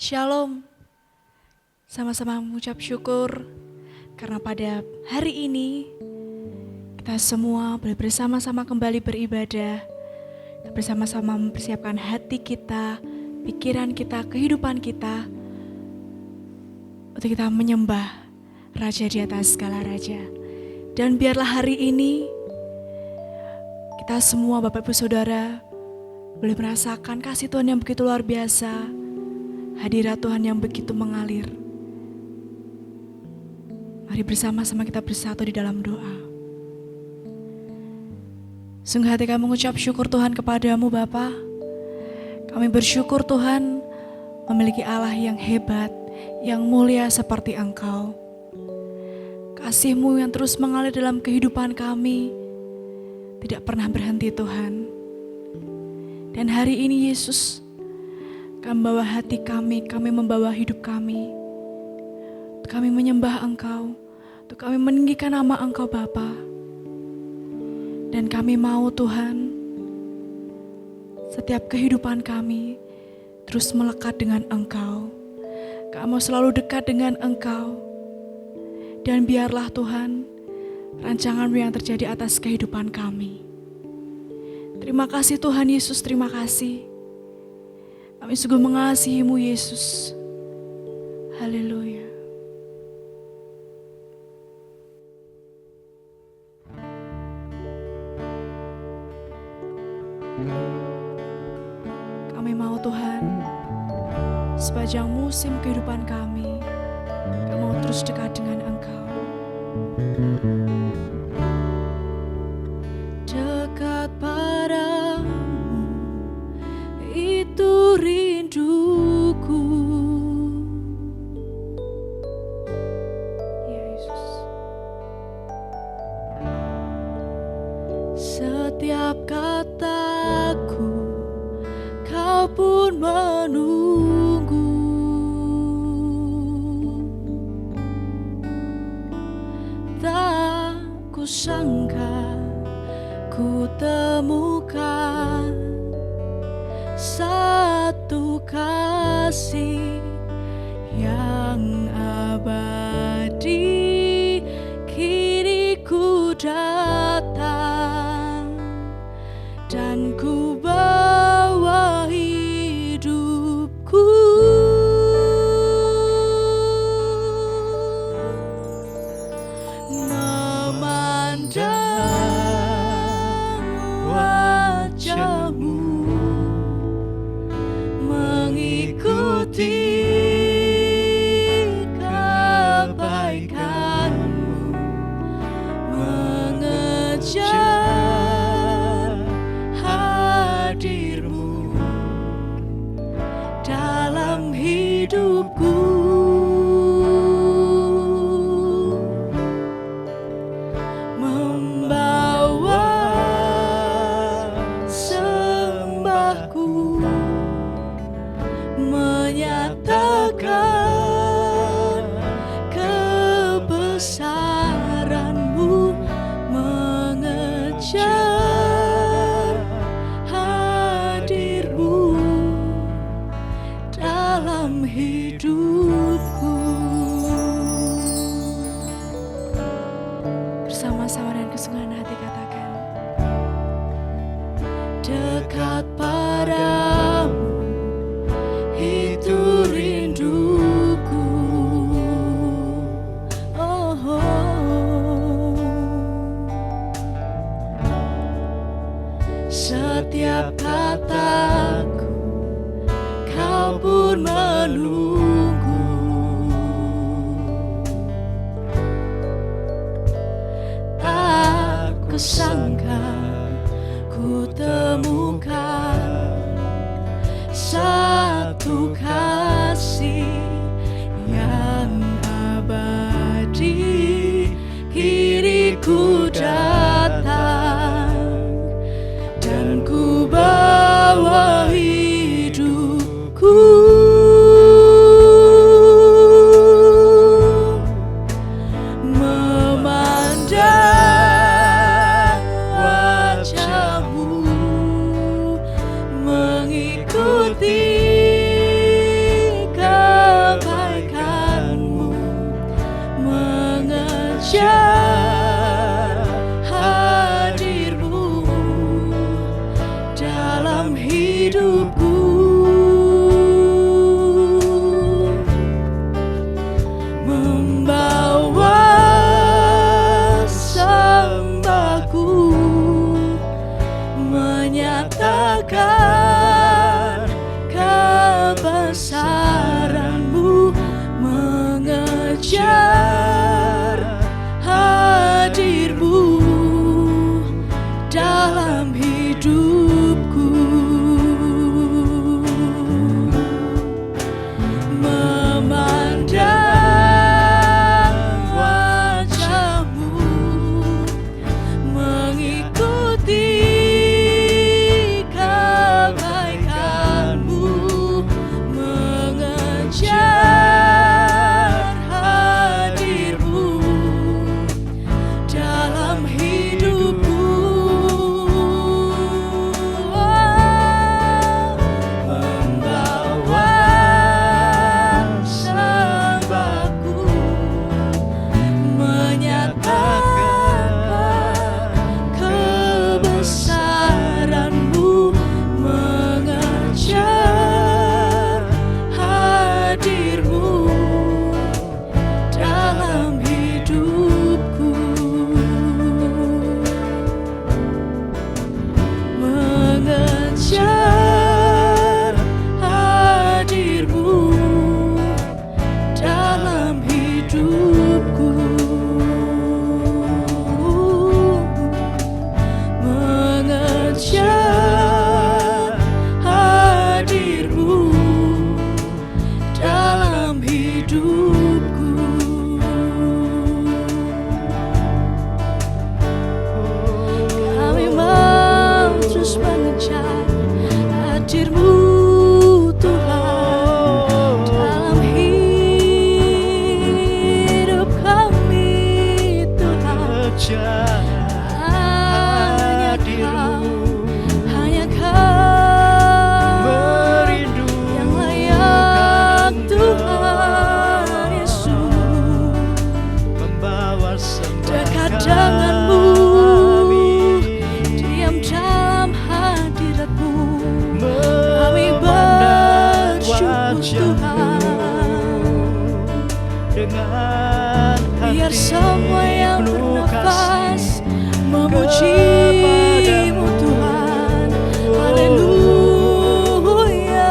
Shalom, sama-sama mengucap syukur karena pada hari ini kita semua boleh bersama-sama kembali beribadah, bersama-sama mempersiapkan hati kita, pikiran kita, kehidupan kita untuk kita menyembah Raja di atas segala Raja. Dan biarlah hari ini kita semua Bapak Ibu Saudara boleh merasakan kasih Tuhan yang begitu luar biasa, hadirat Tuhan yang begitu mengalir. Mari bersama-sama kita bersatu di dalam doa. Sungguh hati kami mengucap syukur Tuhan kepadamu Bapa. Kami bersyukur Tuhan memiliki Allah yang hebat, yang mulia seperti Engkau. Kasih-Mu yang terus mengalir dalam kehidupan kami tidak pernah berhenti Tuhan. Dan hari ini Yesus, kami membawa hati kami membawa hidup kami. Untuk kami menyembah Engkau, untuk kami meninggikan nama Engkau Bapa. Dan kami mau Tuhan, setiap kehidupan kami terus melekat dengan Engkau. Kami mau selalu dekat dengan Engkau. Dan biarlah Tuhan, rancangan-Mu yang terjadi atas kehidupan kami. Terima kasih Tuhan Yesus, terima kasih. Kami sungguh mengasihi-Mu Yesus. Haleluya. Kami mau Tuhan, sepanjang musim kehidupan kami mau terus dekat dengan Engkau. Dekat padamu, itu rinduku. Ya Yesus. Setiap kataku, Kau pun menunggu. Tak kusangka ku temukan satu kasih yang abadi. Kini ku datang dan ku bawa hidupku. Memandang wajah-Mu, mengikuti kebaikan-Mu, mengejar hadir-Mu dalam hidupku. Membawa sembahku, menyatakan kebesaran-Mu, mengejar hadir-Mu dalam hidupku. Bersama-sama dan kesungguhan hati katakan, dekat padamu, itu rinduku. Oh, oh. Setiap kataku, Kau pun menunggu. Tak kusangka ku temukan satu kasih yang abadi. Kini ku datang dan ku bawa hidupku. Memandang wajah-Mu, mengikuti mengejar hadir-Mu dalam hidupku, memandang wajah-Mu, mengikuti kebaikan-Mu, mengejar hadir-Mu dalam hidupku. Membawa sembahku, menyatakan kebesaran-Mu, mengejar hadir-Mu dalam hidupku, mengejar hadir-Mu dalam hidupku, mengejar hadir-Mu dalam hidupku. Kami mau terus mengejar hadir-Mu Tuhan dalam hidup kami Tuhan. Hanya Kau yang layak Tuhan Yesus. Dekat dengan-Mu, diam dalam hadirat-Mu, kami bersyukur Tuhan. Biar semua yang bernafas memuji-Mu Tuhan. Haleluya.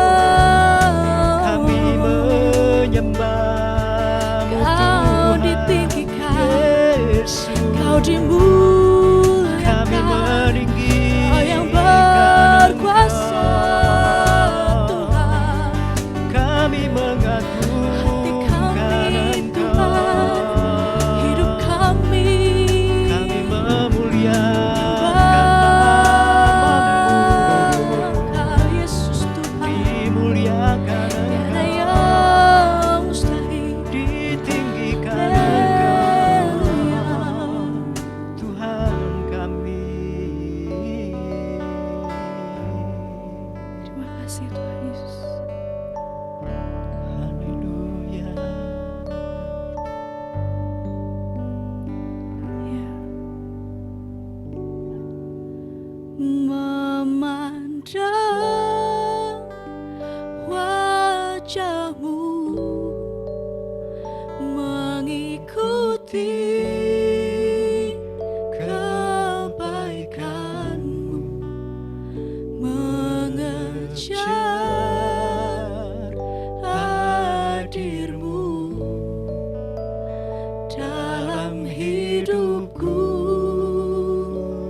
Kami menyembah Kau ditinggikan, Yesus. Kau Kami dimuliakan, meninggikan Kau yang berkuasa Tuhan. Kami Hati mengagungkan kami Engkau. Tuhan, hidup kami Kami memuliakan Engkau Yesus Tuhan. dimuliakan Tiada Engkau, yang mustahil. ditinggikan Haleluya. Engkau, Tuhan kami. Terima kasih Tuhan Yesus. Haleluya. Ya. Memandang wajah-Mu, mengikuti kebaikan-Mu, mengejar hadir-Mu dalam hidupku.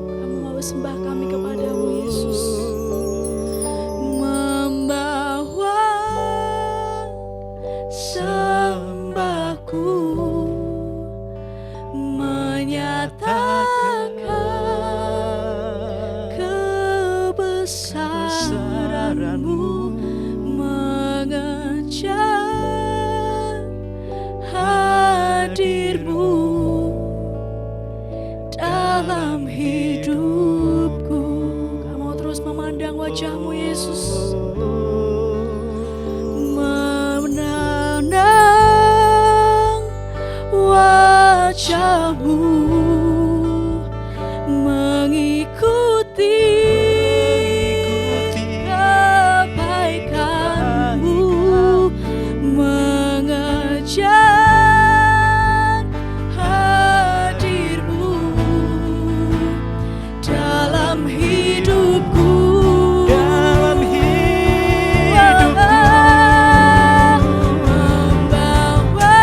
Kami mau sembah kami kepadamu Yesus, membawa sembahku, menyatakan kebesaran-Mu, mengejar hadir-Mu dalam hidupku. Kamu terus memandang wajah-Mu Yesus, memandang wajah-Mu, mengikuti kebaikan-Mu, mengejar hadir-Mu dalam hidupku. Membawa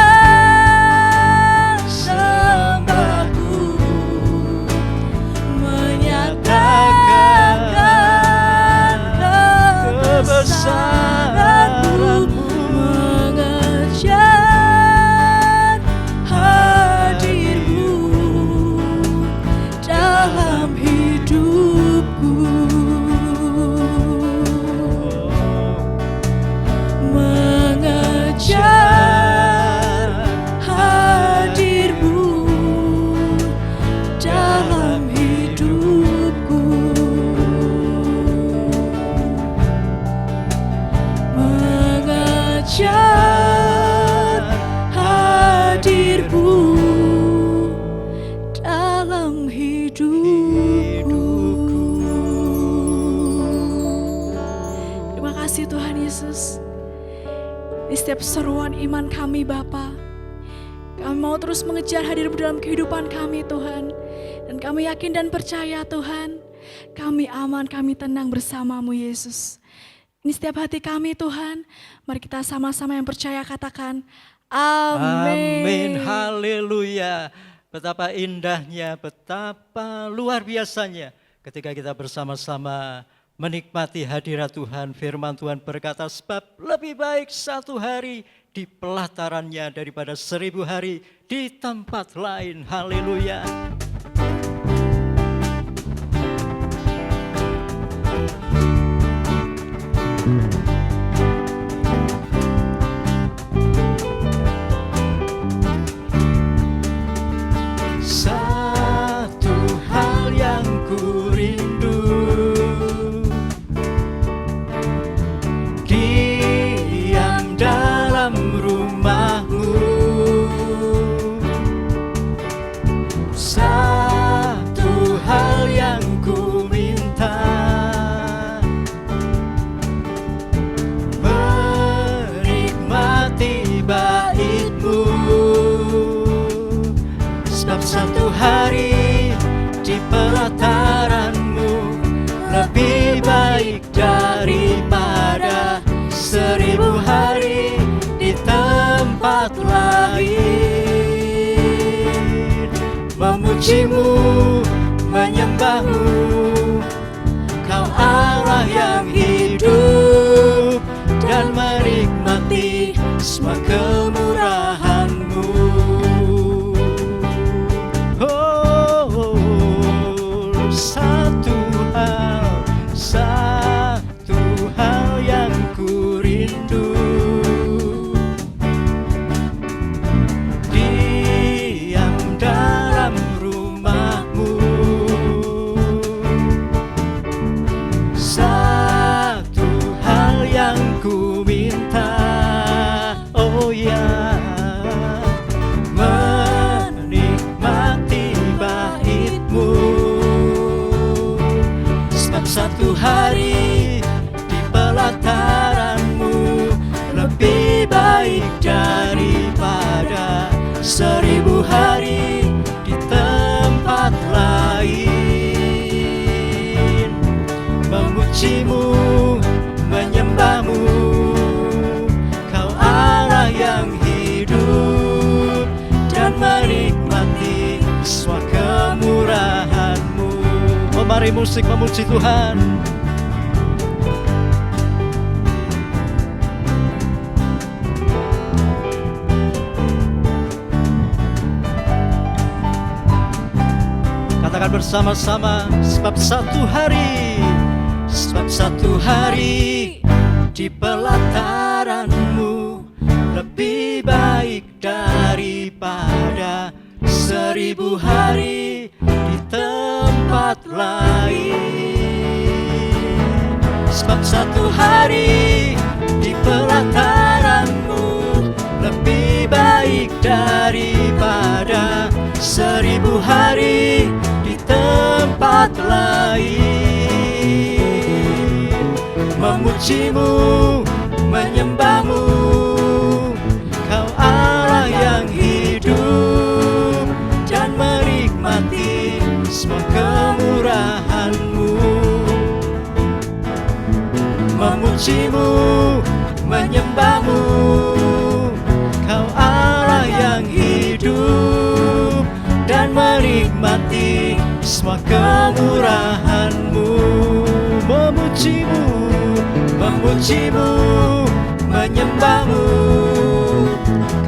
mengejar hadir-Mu dalam hidupku, mengejar hadir-Mu dalam hidupku. Terima kasih Tuhan Yesus. Di setiap seruan iman kami Bapa, kami mau terus mengejar hadir-Mu dalam kehidupan kami Tuhan. Dan kami yakin dan percaya Tuhan, kami aman, kami tenang bersama-Mu Yesus. Ini setiap hati kami Tuhan, mari kita sama-sama yang percaya katakan amin. Amin, haleluya. Betapa indahnya, betapa luar biasanya ketika kita bersama-sama menikmati hadirat Tuhan. Firman Tuhan berkata, sebab lebih baik satu hari di pelatarannya daripada 1000 hari di tempat lain. Haleluya. Satu hal yang ku rindu, diam dalam rumah-Mu. Satu hal yang ku minta, menikmati bait-Mu. Sebab satu hari di pelataran-Mu lebih baik daripada 1000 hari di tempat lain. Memuji-Mu, menyembah-Mu, Kau Allah yang hidup, dan menikmati semua kemurahan-Mu. Satu hal yang ku rindu, diam dalam rumah-Mu. Satu hal yang ku minta, oh ya, menikmati bait-Mu. Sebab satu hari di pelataran-Mu lebih baik daripada 1000 hari di tempat lain. Memuji-Mu, menyembah-Mu, Kau Allah yang hidup, dan menikmati semua kemurahan-Mu. Oh, mari musik memuji Tuhan. Katakan bersama-sama, sebab satu hari di pelataran-Mu lebih baik daripada 1000 hari di tempat lain. Sebab satu hari di pelataran-Mu lebih baik daripada 1000 hari di tempat lain. Memuji-Mu, menyembah-Mu, Kau Allah yang hidup, dan menikmati semua kemurahan-Mu. Memuji-Mu, menyembah-Mu, Kau Allah yang hidup, dan menikmati semua kemurahan-Mu. Memuji-Mu, memuji-Mu, menyembah-Mu,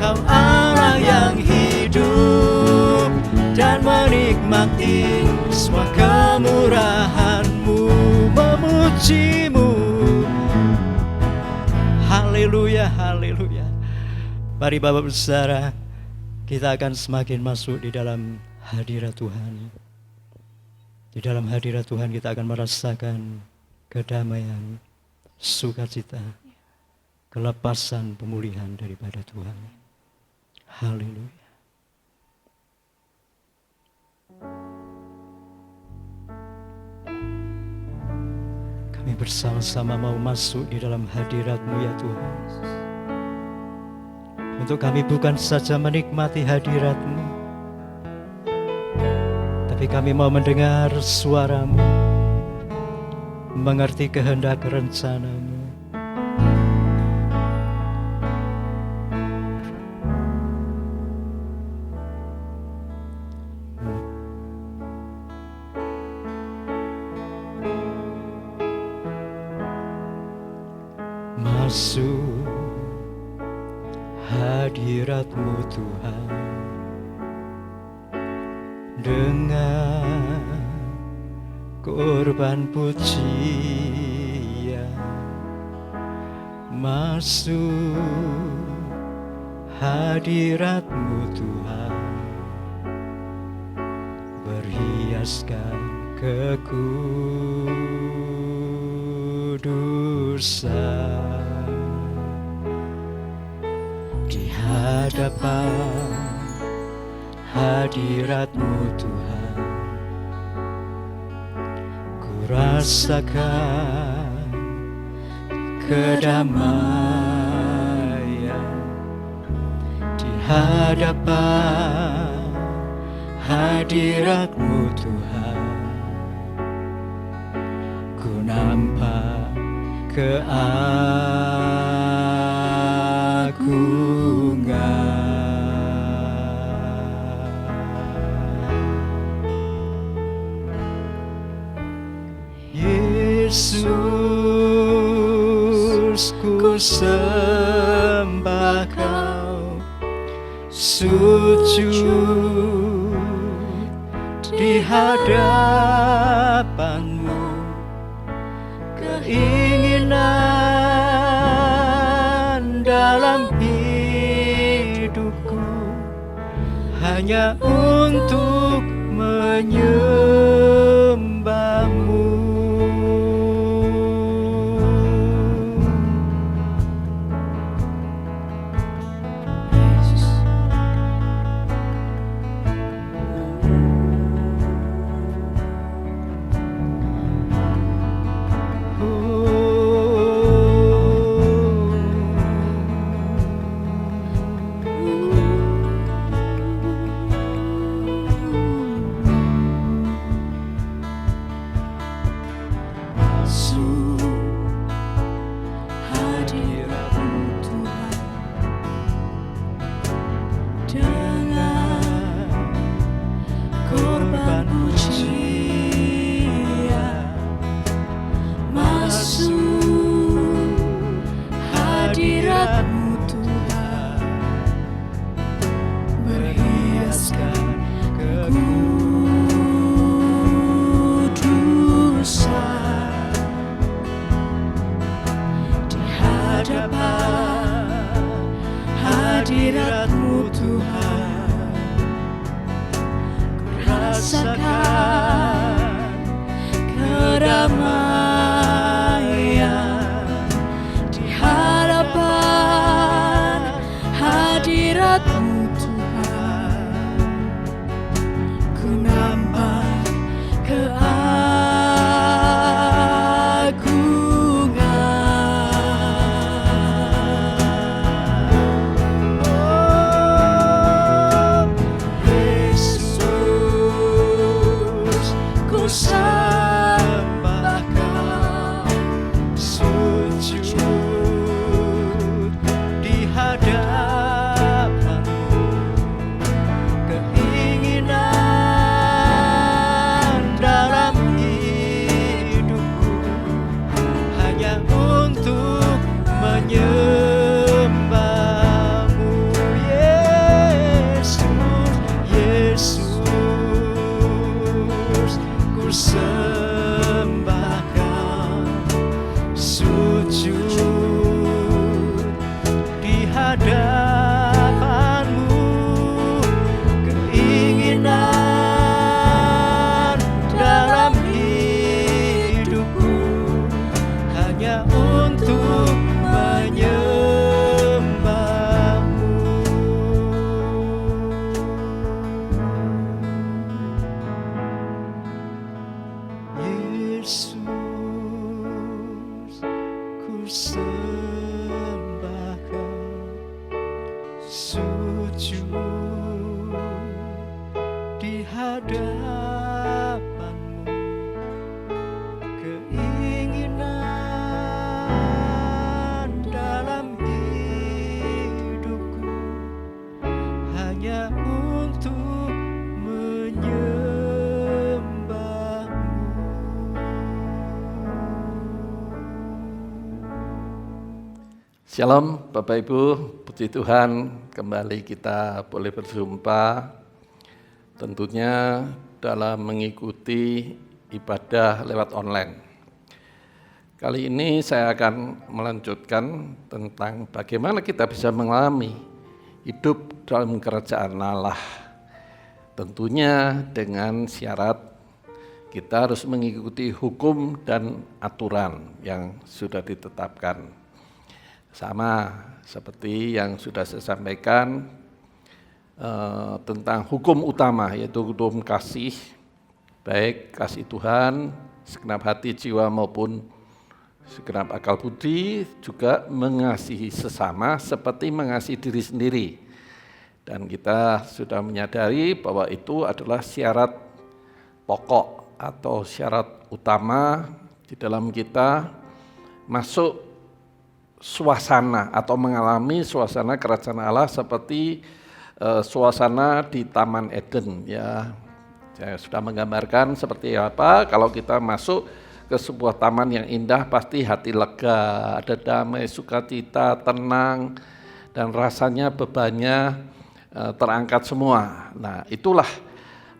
Kau Allah yang hidup, dan menikmati semua kemurahan-Mu. Memuji-Mu, haleluya. haleluya, haleluya. Mari Bapak Ibu Saudara, kita akan semakin masuk di dalam hadirat Tuhan. Di dalam hadirat Tuhan kita akan merasakan kedamaian, sukacita, kelepasan, pemulihan daripada Tuhan. Haleluya. Kami bersama-sama mau masuk di dalam hadirat-Mu ya Tuhan. Untuk kami bukan saja menikmati hadirat-Mu, tapi kami mau mendengar suara-Mu, mengerti kehendak rencana-Mu. Masuk hadirat-Mu Tuhan dengan korban pujian. Masuk hadirat-Mu Tuhan, berhiaskan kekudusan. Di hadapan hadirat-Mu Tuhan, ku rasakan kedamaian. Di hadapan hadirat-Mu Tuhan, ku nampak keagungan. Yesus, ku sembah Kau, sujud di hadapan-Mu. Keinginan dalam hidupku hanya untuk menyembah-Mu. Hadirat-Mu Tuhan, ku rasakan kedamaian. Di hadapan hadirat-Mu Tuhan, ku nampak keagungan. sujud di hadapanmu, keinginan dalam hidupku hanya untuk Shalom Bapak Ibu, puji Tuhan, kembali kita boleh berjumpa tentunya dalam mengikuti ibadah lewat online. Kali ini saya akan melanjutkan tentang bagaimana kita bisa mengalami hidup dalam kerajaan Allah. Tentunya dengan syarat kita harus mengikuti hukum dan aturan yang sudah ditetapkan. Sama seperti yang sudah saya sampaikan tentang hukum utama, yaitu hukum kasih, baik kasih Tuhan, segenap hati, jiwa maupun segenap akal budi, juga mengasihi sesama seperti mengasihi diri sendiri. Dan kita sudah menyadari bahwa itu adalah syarat pokok atau syarat utama di dalam kita masuk suasana atau mengalami suasana kerajaan Allah seperti suasana di Taman Eden, ya. Saya sudah menggambarkan seperti apa kalau kita masuk ke sebuah taman yang indah, pasti hati lega, ada damai, sukacita, tenang, dan rasanya bebannya terangkat semua. Nah, itulah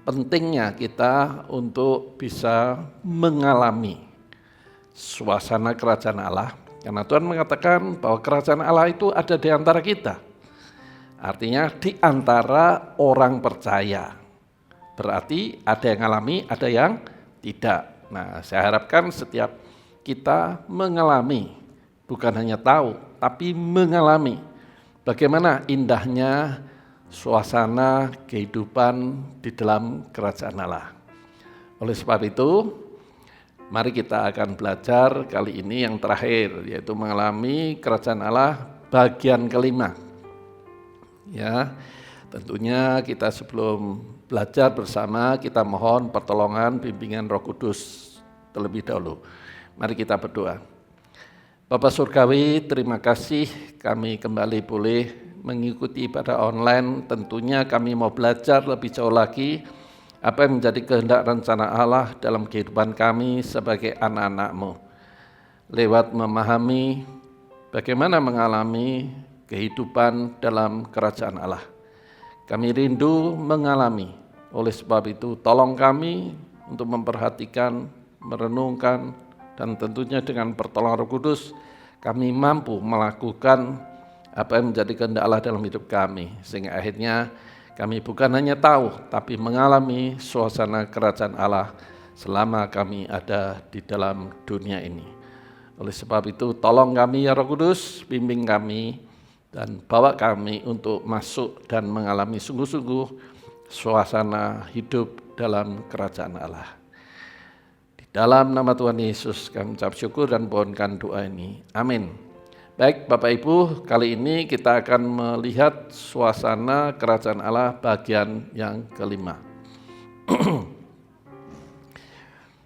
pentingnya kita untuk bisa mengalami suasana kerajaan Allah. Karena Tuhan mengatakan bahwa kerajaan Allah itu ada di antara kita. Artinya di antara orang percaya. Berarti ada yang alami, ada yang tidak. Nah, saya harapkan setiap kita mengalami, bukan hanya tahu, tapi mengalami bagaimana indahnya suasana kehidupan di dalam kerajaan Allah. Oleh sebab itu, mari kita akan belajar kali ini yang terakhir, yaitu mengalami kerajaan Allah bagian kelima. Ya, tentunya kita sebelum belajar bersama, kita mohon pertolongan bimbingan Roh Kudus terlebih dahulu. Mari kita berdoa. Bapa Surgawi, terima kasih kami kembali boleh mengikuti ibadah online. Tentunya kami mau belajar lebih jauh lagi apa yang menjadi kehendak rencana Allah dalam kehidupan kami sebagai anak-anak-Mu. Lewat memahami bagaimana mengalami kehidupan dalam kerajaan Allah. Kami rindu mengalami, oleh sebab itu tolong kami untuk memperhatikan, merenungkan, dan tentunya dengan pertolongan Roh Kudus, kami mampu melakukan apa yang menjadi kehendak Allah dalam hidup kami. Sehingga akhirnya kami bukan hanya tahu, tapi mengalami suasana kerajaan Allah selama kami ada di dalam dunia ini. Oleh sebab itu, tolong kami ya Roh Kudus, bimbing kami, dan bawa kami untuk masuk dan mengalami sungguh-sungguh suasana hidup dalam kerajaan Allah. Di dalam nama Tuhan Yesus kami ucap syukur dan mohonkan doa ini. Amin. Baik Bapak Ibu, kali ini kita akan melihat suasana kerajaan Allah bagian yang kelima.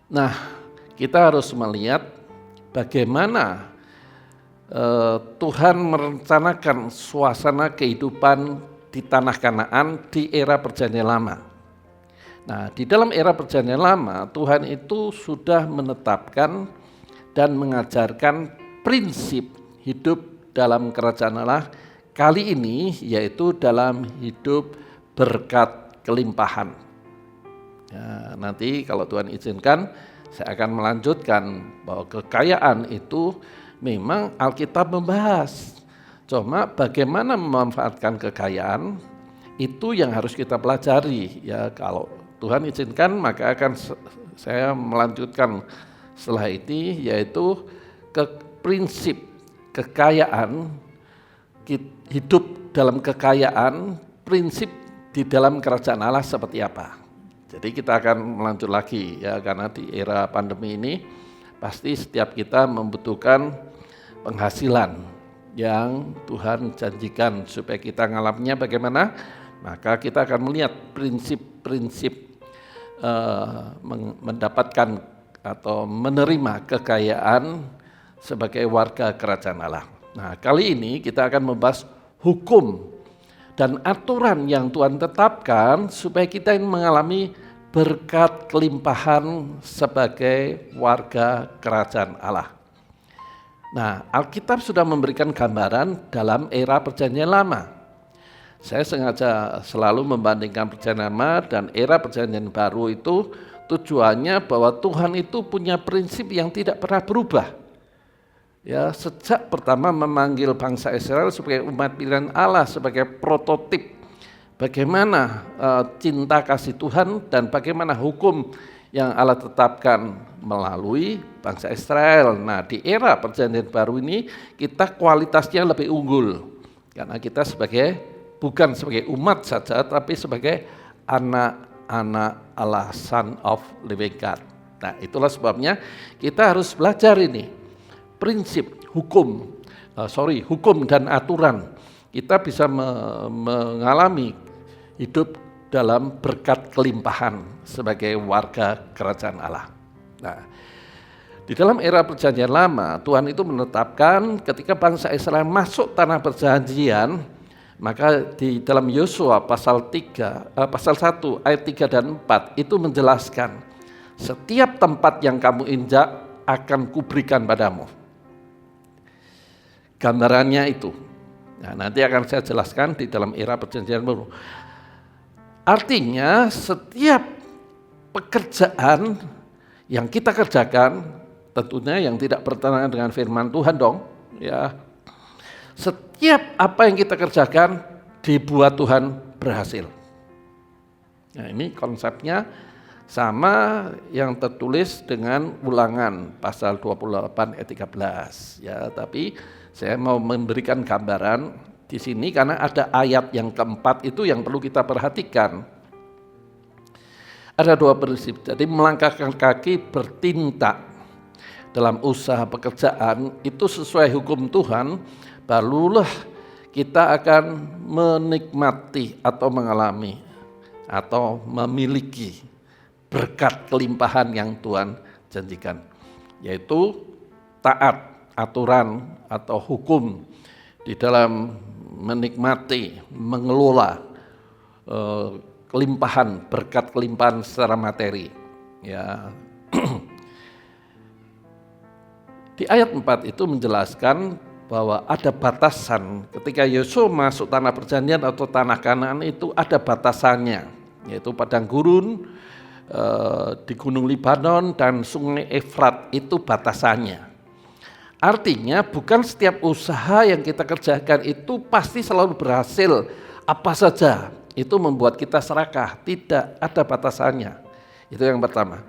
Nah, kita harus melihat bagaimana Tuhan merencanakan suasana kehidupan di tanah Kanaan di era perjanjian lama. Nah, di dalam era perjanjian lama, Tuhan itu sudah menetapkan dan mengajarkan prinsip hidup dalam kerajaan Allah kali ini, yaitu dalam hidup berkat kelimpahan. Ya, nanti kalau Tuhan izinkan, saya akan melanjutkan bahwa kekayaan itu memang Alkitab membahas. Cuma bagaimana memanfaatkan kekayaan itu yang harus kita pelajari. Ya, kalau Tuhan izinkan maka akan saya melanjutkan setelah ini, yaitu prinsip kekayaan, hidup dalam kekayaan, prinsip di dalam kerajaan Allah seperti apa. Jadi kita akan melanjut lagi ya, karena di era pandemi ini pasti setiap kita membutuhkan penghasilan yang Tuhan janjikan supaya kita ngalaminya bagaimana, maka kita akan melihat prinsip-prinsip mendapatkan atau menerima kekayaan sebagai warga kerajaan Allah. Nah, kali ini kita akan membahas hukum dan aturan yang Tuhan tetapkan supaya kita mengalami berkat kelimpahan sebagai warga kerajaan Allah. Nah, Alkitab sudah memberikan gambaran dalam era Perjanjian Lama. Saya sengaja selalu membandingkan Perjanjian Lama dan era Perjanjian Baru itu tujuannya bahwa Tuhan itu punya prinsip yang tidak pernah berubah. Ya, sejak pertama memanggil bangsa Israel sebagai umat pilihan Allah, sebagai prototip bagaimana cinta kasih Tuhan dan bagaimana hukum yang Allah tetapkan melalui bangsa Israel. Nah, di era Perjanjian Baru ini kita kualitasnya lebih unggul karena kita bukan sebagai umat saja, tapi sebagai anak-anak Allah, Son of Living God. Nah, itulah sebabnya kita harus belajar ini prinsip hukum dan aturan. Kita bisa mengalami hidup dalam berkat kelimpahan sebagai warga kerajaan Allah. Nah, di dalam era Perjanjian Lama, Tuhan itu menetapkan ketika bangsa Israel masuk tanah perjanjian, maka di dalam Yosua pasal 1 ayat 3 dan 4 itu menjelaskan, setiap tempat yang kamu injak akan kuberikan padamu. Gambarannya itu. Nah, nanti akan saya jelaskan di dalam era Perjanjian Baru. Artinya setiap pekerjaan yang kita kerjakan, tentunya yang tidak bertentangan dengan firman Tuhan dong, ya. Setiap apa yang kita kerjakan dibuat Tuhan berhasil. Nah, ini konsepnya sama yang tertulis dengan Ulangan pasal 28 ayat 13, ya, tapi saya mau memberikan gambaran di sini karena ada ayat yang keempat itu yang perlu kita perhatikan. Ada dua prinsip. Jadi melangkahkan kaki bertindak dalam usaha pekerjaan itu sesuai hukum Tuhan, barulah kita akan menikmati atau mengalami atau memiliki berkat kelimpahan yang Tuhan janjikan, yaitu taat aturan atau hukum di dalam menikmati, mengelola kelimpahan, berkat kelimpahan secara materi. Ya. Di ayat 4 itu menjelaskan bahwa ada batasan. Ketika Yosua masuk tanah perjanjian atau tanah Kanaan itu ada batasannya, yaitu padang gurun, di Gunung Libanon dan Sungai Efrat itu batasannya. Artinya bukan setiap usaha yang kita kerjakan itu pasti selalu berhasil, apa saja itu membuat kita serakah, tidak, ada batasannya. Itu yang pertama.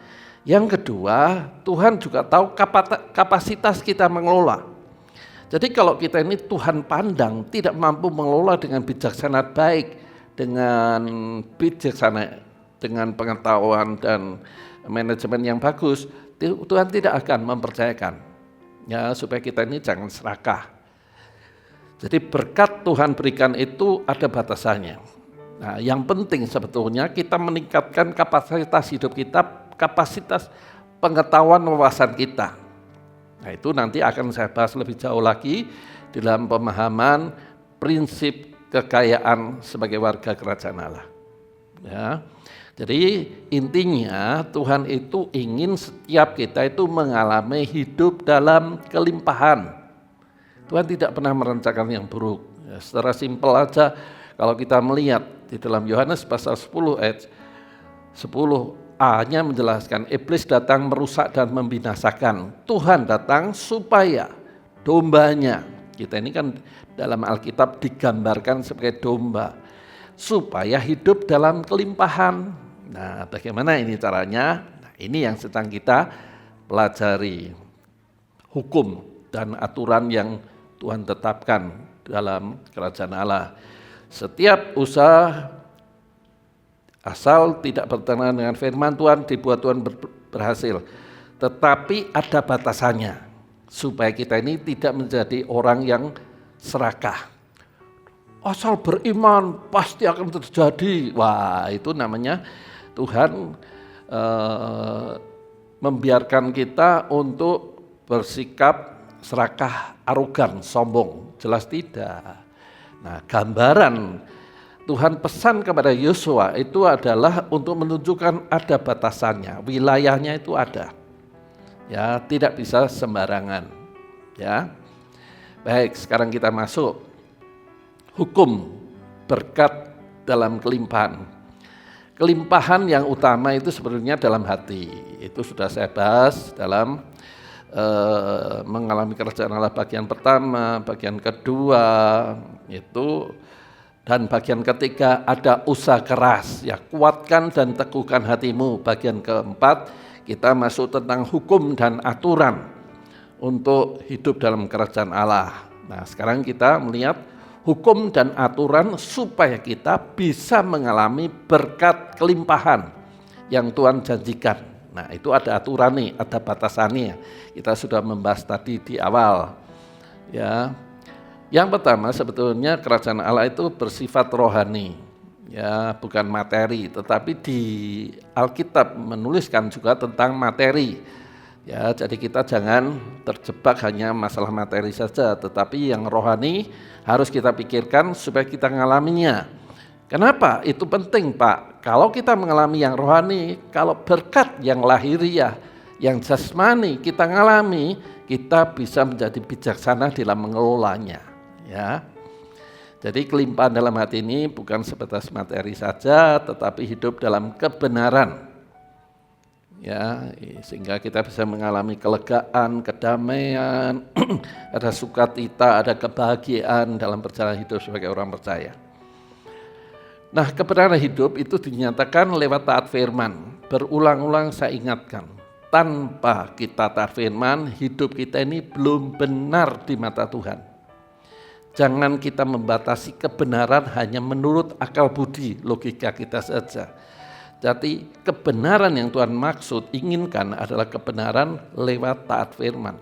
Yang kedua, Tuhan juga tahu kapasitas kita mengelola. Jadi kalau kita ini Tuhan pandang tidak mampu mengelola dengan bijaksana baik, dengan pengetahuan dan manajemen yang bagus, Tuhan tidak akan mempercayakan. Ya, supaya kita ini jangan serakah. Jadi berkat Tuhan berikan itu ada batasannya. Nah, yang penting sebetulnya kita meningkatkan kapasitas hidup kita, kapasitas pengetahuan wawasan kita. Nah, itu nanti akan saya bahas lebih jauh lagi dalam pemahaman prinsip kekayaan sebagai warga kerajaan Allah. Ya. Jadi intinya Tuhan itu ingin setiap kita itu mengalami hidup dalam kelimpahan. Tuhan tidak pernah merencanakan yang buruk. Ya, secara simpel aja kalau kita melihat di dalam Yohanes pasal 10 ayat 10a-nya menjelaskan iblis datang merusak dan membinasakan. Tuhan datang supaya dombanya, kita ini kan dalam Alkitab digambarkan sebagai domba, supaya hidup dalam kelimpahan. Nah, bagaimana ini caranya? Nah, ini yang sedang kita pelajari. Hukum dan aturan yang Tuhan tetapkan dalam kerajaan Allah. Setiap usaha asal tidak bertentangan dengan firman Tuhan dibuat Tuhan berhasil. Tetapi ada batasannya. supaya kita ini tidak menjadi orang yang serakah. Asal beriman pasti akan terjadi. Wah, itu namanya Tuhan membiarkan kita untuk bersikap serakah, arogan, sombong. Jelas tidak. Nah, gambaran Tuhan pesan kepada Yosua itu adalah untuk menunjukkan ada batasannya, wilayahnya itu ada. Ya, tidak bisa sembarangan. Ya. Baik, sekarang kita masuk hukum berkat dalam kelimpahan. Kelimpahan yang utama itu sebenarnya dalam hati. Itu sudah saya bahas dalam mengalami kerajaan Allah bagian pertama, bagian kedua itu, dan bagian ketiga ada usaha keras. Ya, kuatkan dan teguhkan hatimu. Bagian keempat kita masuk tentang hukum dan aturan untuk hidup dalam kerajaan Allah. Nah, sekarang kita melihat hukum dan aturan supaya kita bisa mengalami berkat kelimpahan yang Tuhan janjikan. Nah, itu ada aturan nih, ada batasannya. Kita sudah membahas tadi di awal. Ya. Yang pertama sebetulnya kerajaan Allah itu bersifat rohani. Ya, bukan materi, tetapi di Alkitab menuliskan juga tentang materi. Ya, jadi kita jangan terjebak hanya masalah materi saja, tetapi yang rohani harus kita pikirkan supaya kita mengalaminya. Kenapa? Itu penting, Pak. Kalau kita mengalami yang rohani, kalau berkat yang lahiriah, yang jasmani kita ngalami, kita bisa menjadi bijaksana dalam mengelolanya. Ya. Jadi kelimpahan dalam hati ini bukan sebatas materi saja, tetapi hidup dalam kebenaran. Ya, sehingga kita bisa mengalami kelegaan, kedamaian, ada sukacita, ada kebahagiaan dalam perjalanan hidup sebagai orang percaya. Nah, kebenaran hidup itu dinyatakan lewat taat firman. Berulang-ulang saya ingatkan, tanpa kita taat firman, hidup kita ini belum benar di mata Tuhan. Jangan kita membatasi kebenaran hanya menurut akal budi, logika kita saja. Jadi kebenaran yang Tuhan maksud, inginkan adalah kebenaran lewat taat firman.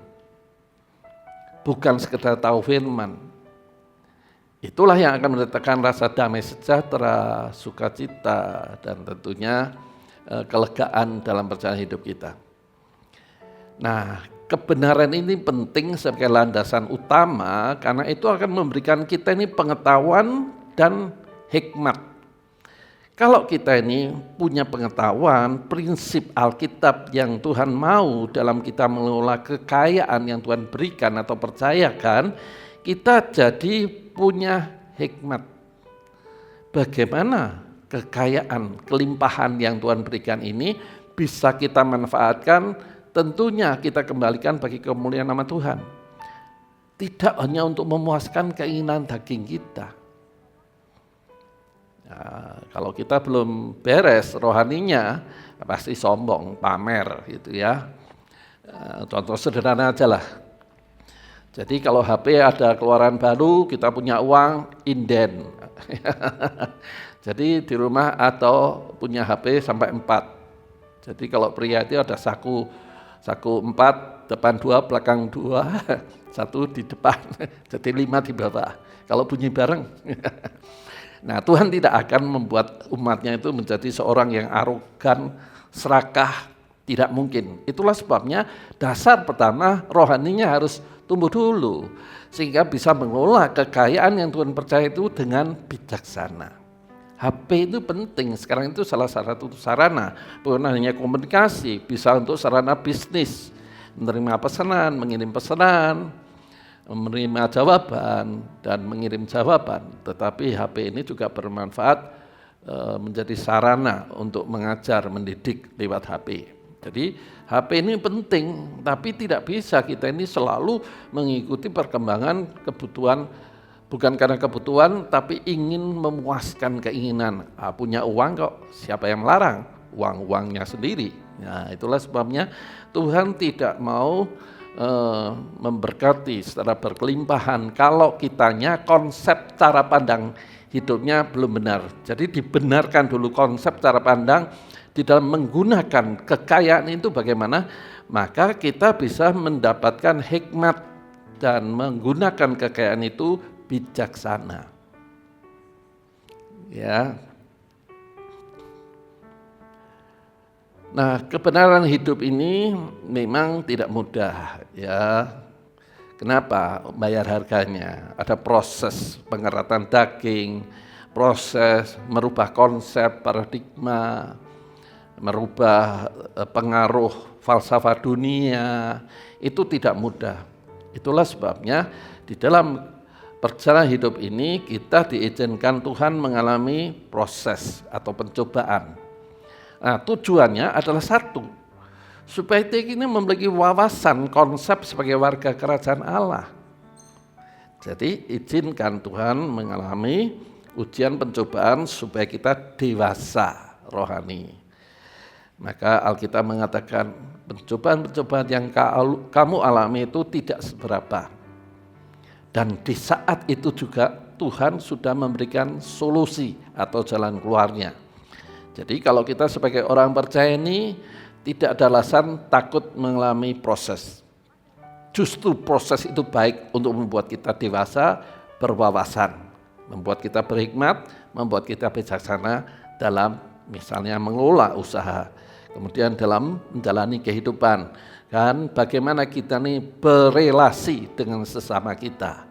Bukan sekedar tahu firman. Itulah yang akan mendatangkan rasa damai sejahtera, sukacita, dan tentunya kelegaan dalam perjalanan hidup kita. Nah, kebenaran ini penting sebagai landasan utama karena itu akan memberikan kita ini pengetahuan dan hikmat. Kalau kita ini punya pengetahuan, prinsip Alkitab yang Tuhan mau dalam kita mengelola kekayaan yang Tuhan berikan atau percayakan, kita jadi punya hikmat. Bagaimana kekayaan, kelimpahan yang Tuhan berikan ini bisa kita manfaatkan, tentunya kita kembalikan bagi kemuliaan nama Tuhan. Tidak hanya untuk memuaskan keinginan daging kita. Nah, kalau kita belum beres rohaninya, pasti sombong, pamer gitu ya. Contoh sederhana aja lah. Jadi kalau HP ada keluaran baru, kita punya uang, inden. Jadi di rumah atau punya HP sampai 4. Jadi kalau pria itu ada saku 4, depan 2, belakang 2, 1 di depan. Jadi 5 di bawah. Kalau bunyi bareng. Nah, Tuhan tidak akan membuat umatnya itu menjadi seorang yang arogan, serakah, tidak mungkin. Itulah sebabnya dasar pertama rohaninya harus tumbuh dulu, sehingga bisa mengelola kekayaan yang Tuhan percaya itu dengan bijaksana. HP itu penting, sekarang itu salah satu sarana, bukan hanya komunikasi, bisa untuk sarana bisnis, menerima pesanan, mengirim pesanan, menerima jawaban dan mengirim jawaban, tetapi HP ini juga bermanfaat menjadi sarana untuk mengajar, mendidik lewat HP. Jadi HP ini penting, tapi tidak bisa kita ini selalu mengikuti perkembangan kebutuhan, bukan karena kebutuhan, tapi ingin memuaskan keinginan. Punya uang kok, siapa yang melarang? Uang-uangnya sendiri. Nah, itulah sebabnya Tuhan tidak mau memberkati secara berkelimpahan kalau kitanya konsep cara pandang hidupnya belum benar. Jadi dibenarkan dulu konsep cara pandang di dalam menggunakan kekayaan itu bagaimana maka kita bisa mendapatkan hikmat dan menggunakan kekayaan itu bijaksana. Ya. Nah, kebenaran hidup ini memang tidak mudah, ya. Kenapa? Bayar harganya. Ada proses pengeratan daging, proses merubah konsep, paradigma, merubah pengaruh falsafah dunia, itu tidak mudah. Itulah sebabnya di dalam perjalanan hidup ini kita diizinkan Tuhan mengalami proses atau pencobaan. Nah, tujuannya adalah satu, supaya kita ini memiliki wawasan konsep sebagai warga kerajaan Allah. Jadi izinkan Tuhan mengalami ujian pencobaan supaya kita dewasa rohani. Maka Alkitab mengatakan pencobaan-pencobaan yang kamu alami itu tidak seberapa. Dan di saat itu juga Tuhan sudah memberikan solusi atau jalan keluarnya. Jadi kalau kita sebagai orang percaya ini tidak ada alasan takut mengalami proses. Justru proses itu baik untuk membuat kita dewasa, berwawasan, membuat kita berhikmat, membuat kita bijaksana dalam misalnya mengelola usaha, kemudian dalam menjalani kehidupan, kan bagaimana kita nih berelasi dengan sesama kita.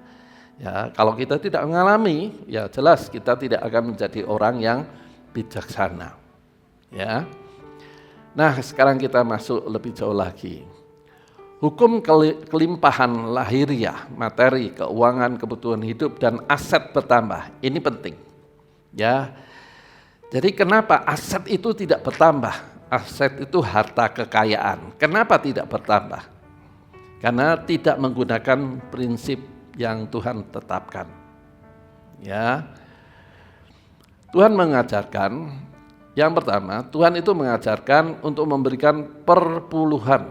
Ya, kalau kita tidak mengalami, ya jelas kita tidak akan menjadi orang yang bijaksana. Ya. Nah, sekarang kita masuk lebih jauh lagi. Hukum kelimpahan lahiriah, materi, keuangan, kebutuhan hidup dan aset bertambah. Ini penting. Ya. Jadi kenapa aset itu tidak bertambah? Aset itu harta kekayaan. Kenapa tidak bertambah? Karena tidak menggunakan prinsip yang Tuhan tetapkan. Ya. Tuhan mengajarkan, yang pertama, Tuhan itu mengajarkan untuk memberikan perpuluhan.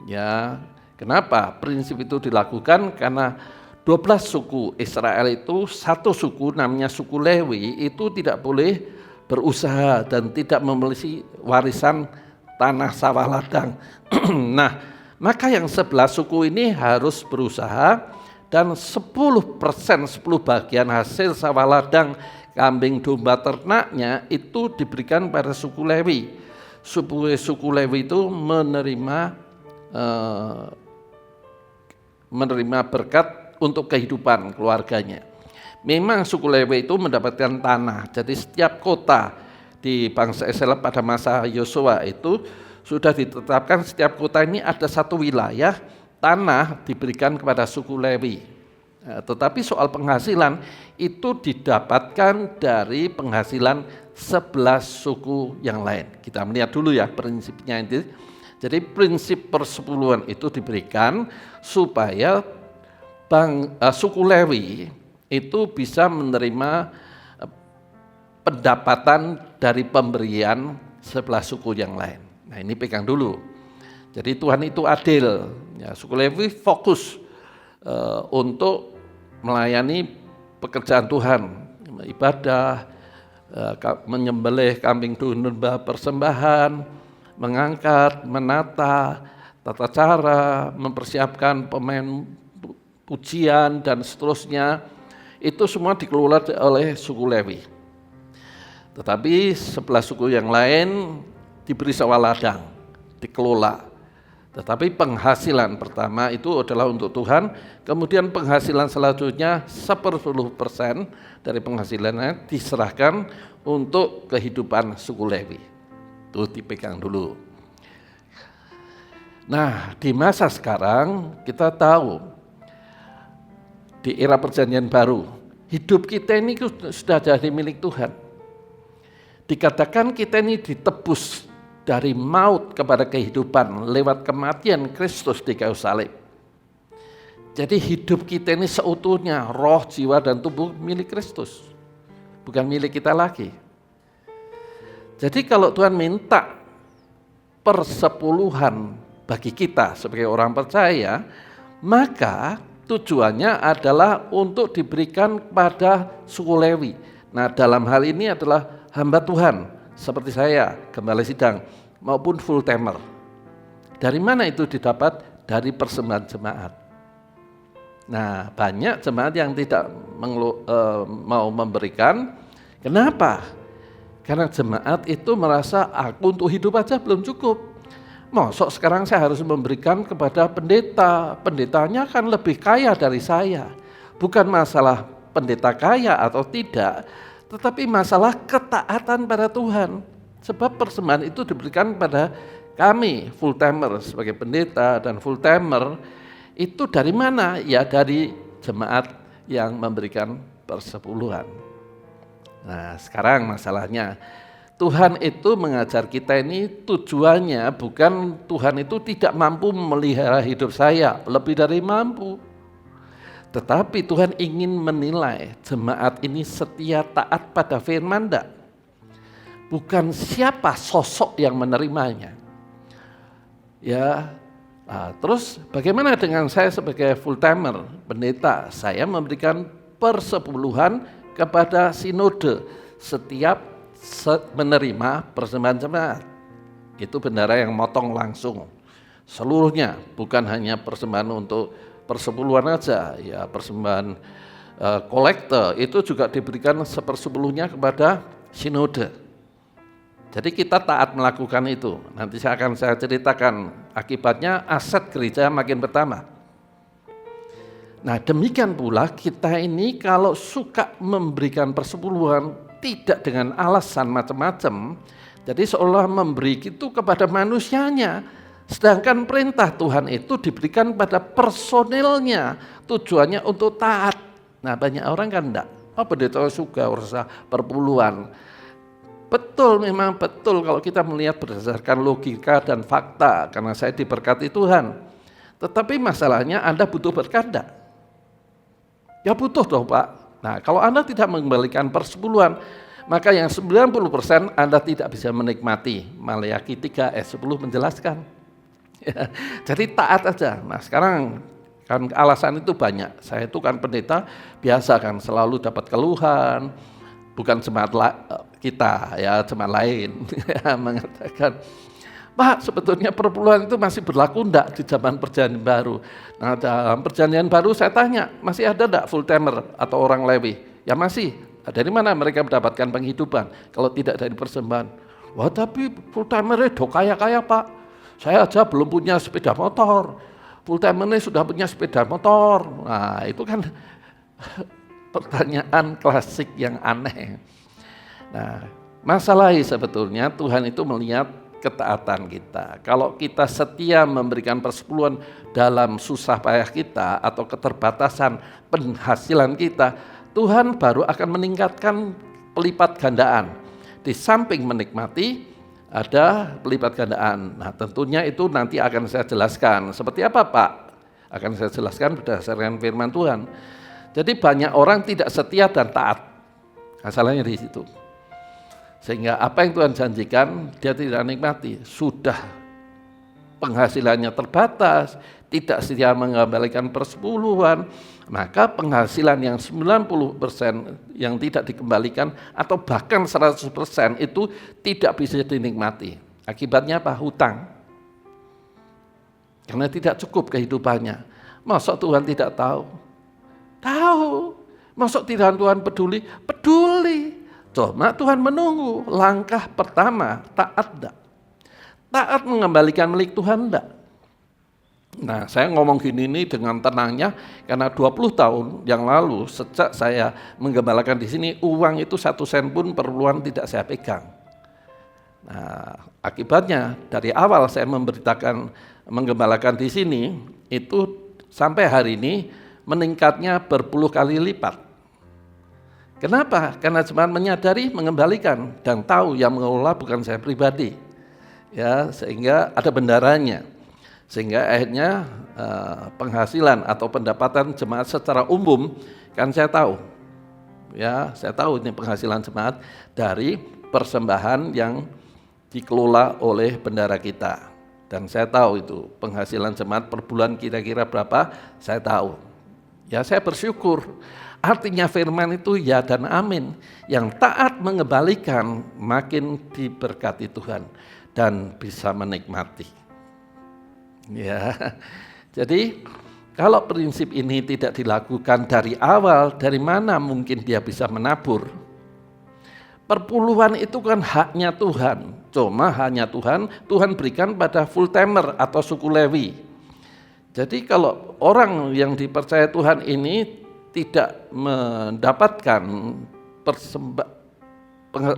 Ya, kenapa prinsip itu dilakukan? Karena 12 suku Israel itu, satu suku namanya suku Lewi itu tidak boleh berusaha dan tidak memiliki warisan tanah sawah ladang. Nah, maka yang 11 suku ini harus berusaha dan 10%, 10 bagian hasil sawah ladang, kambing, domba, ternaknya itu diberikan pada suku Lewi. Suku Lewi itu menerima berkat untuk kehidupan keluarganya. Memang suku Lewi itu mendapatkan tanah, jadi setiap kota di bangsa Israel pada masa Yosua itu sudah ditetapkan setiap kota ini ada satu wilayah tanah diberikan kepada suku Lewi. Nah, tetapi soal penghasilan itu didapatkan dari penghasilan 11 suku yang lain. Kita melihat dulu ya prinsipnya itu. Jadi prinsip persepuluhan itu diberikan supaya suku Lewi itu bisa menerima pendapatan dari pemberian 11 suku yang lain. Nah, ini pegang dulu. Jadi Tuhan itu adil. Ya, suku Lewi fokus untuk melayani pekerjaan Tuhan, ibadah, menyembelih kambing domba persembahan, mengangkat, menata, tata cara, mempersiapkan pemain pujian dan seterusnya. Itu semua dikelola oleh suku Lewi. Tetapi 11 suku yang lain diberi sawah ladang, dikelola. Tetapi penghasilan pertama itu adalah untuk Tuhan, kemudian penghasilan selanjutnya 10% dari penghasilannya diserahkan untuk kehidupan suku Lewi. Itu dipegang dulu. Nah, di masa sekarang kita tahu di era perjanjian baru, hidup kita ini sudah jadi milik Tuhan. Dikatakan kita ini ditebus dari maut kepada kehidupan lewat kematian Kristus di kayu salib. Jadi hidup kita ini seutuhnya, roh, jiwa, dan tubuh milik Kristus. Bukan milik kita lagi. Jadi kalau Tuhan minta persepuluhan bagi kita sebagai orang percaya, maka tujuannya adalah untuk diberikan kepada suku Lewi. Nah, dalam hal ini adalah hamba Tuhan, seperti saya, gembala sidang, maupun full timer. Dari mana itu didapat? Dari persembahan jemaat. Nah, banyak jemaat yang tidak mau memberikan. Kenapa? Karena jemaat itu merasa aku untuk hidup aja belum cukup. Mosok sekarang saya harus memberikan kepada pendeta. Pendetanya kan lebih kaya dari saya. Bukan masalah pendeta kaya atau tidak, tetapi masalah ketaatan pada Tuhan. Sebab persembahan itu diberikan pada kami full timer sebagai pendeta dan full timer. Itu dari mana? Ya dari jemaat yang memberikan persepuluhan. Nah, sekarang masalahnya Tuhan itu mengajar kita ini tujuannya bukan Tuhan itu tidak mampu memelihara hidup saya, lebih dari mampu. Tetapi Tuhan ingin menilai jemaat ini setia taat pada firman enggak? Bukan siapa sosok yang menerimanya. Ya, terus bagaimana dengan saya sebagai full timer, pendeta? Saya memberikan persepuluhan kepada sinode setiap menerima persembahan jemaat. Itu bendara yang motong langsung seluruhnya, bukan hanya persembahan untuk persepuluhan aja, ya persembahan kolekte itu juga diberikan 1/10 kepada sinode. Jadi kita taat melakukan itu. Nanti saya ceritakan akibatnya aset gereja makin bertambah. Nah, demikian pula kita ini kalau suka memberikan persepuluhan tidak dengan alasan macam-macam, jadi seolah memberi itu kepada manusianya, sedangkan perintah Tuhan itu diberikan pada personilnya, tujuannya untuk taat. Nah, banyak orang kan enggak, pendeta suka urusan perpuluhan. Betul, memang betul kalau kita melihat berdasarkan logika dan fakta, karena saya diberkati Tuhan. Tetapi masalahnya Anda butuh berkat enggak? Ya butuh dong Pak. Nah, kalau Anda tidak mengembalikan persepuluhan, maka yang 90% Anda tidak bisa menikmati. Maleakhi 3 ayat 10 menjelaskan. Ya, jadi taat aja. Nah, sekarang kan alasan itu banyak. Saya itu kan pendeta biasa kan selalu dapat keluhan, bukan jemaat kita ya, jemaat lain mengatakan, Pak, sebetulnya perpuluhan itu masih berlaku enggak di zaman perjanjian baru? Nah, dalam perjanjian baru saya tanya, masih ada enggak full timer atau orang Lewi? Ya masih. Dari mana mereka mendapatkan penghidupan? Kalau tidak dari persembahan. Wah, tapi full timer itu kaya-kaya Pak. Saya aja belum punya sepeda motor. Full timer ini sudah punya sepeda motor. Nah, itu kan pertanyaan klasik yang aneh. Nah, masalahnya sebetulnya Tuhan itu melihat ketaatan kita. Kalau kita setia memberikan persepuluhan dalam susah payah kita atau keterbatasan penghasilan kita, Tuhan baru akan meningkatkan pelipat gandaan. Di samping menikmati, ada pelipat gandaan. Nah, tentunya itu nanti akan saya jelaskan. Seperti apa Pak? Akan saya jelaskan berdasarkan firman Tuhan. Jadi banyak orang tidak setia dan taat. Masalahnya di situ. Sehingga apa yang Tuhan janjikan, dia tidak nikmati. Sudah penghasilannya terbatas, tidak setia mengembalikan persepuluhan, maka penghasilan yang 90% yang tidak dikembalikan atau bahkan 100% itu tidak bisa dinikmati. Akibatnya apa? Hutang. Karena tidak cukup kehidupannya. Masa Tuhan tidak tahu? Tahu. Masa Tuhan peduli? Peduli. Cuma Tuhan menunggu langkah pertama, taat enggak? Taat mengembalikan milik Tuhan enggak? Nah, saya ngomong gini ini dengan tenangnya karena 20 tahun yang lalu sejak saya menggembalakan di sini, uang itu 1 sen pun perpuluhan tidak saya pegang. Nah, akibatnya dari awal saya memberitakan menggembalakan di sini itu sampai hari ini meningkatnya berpuluh kali lipat. Kenapa? Karena jemaat menyadari mengembalikan dan tahu yang mengelola bukan saya pribadi, ya, sehingga ada bendaranya, sehingga akhirnya penghasilan atau pendapatan jemaat secara umum kan saya tahu, ya, saya tahu ini penghasilan jemaat dari persembahan yang dikelola oleh bendara kita, dan saya tahu itu penghasilan jemaat per bulan kira-kira berapa, saya tahu, ya, saya bersyukur. Artinya firman itu ya dan amin. Yang taat mengembalikan makin diberkati Tuhan dan bisa menikmati. Ya. Jadi kalau prinsip ini tidak dilakukan dari awal, dari mana mungkin dia bisa menabur? Perpuluhan itu kan haknya Tuhan. Cuma hanya Tuhan berikan pada full timer atau suku Lewi. Jadi kalau orang yang dipercaya Tuhan ini tidak mendapatkan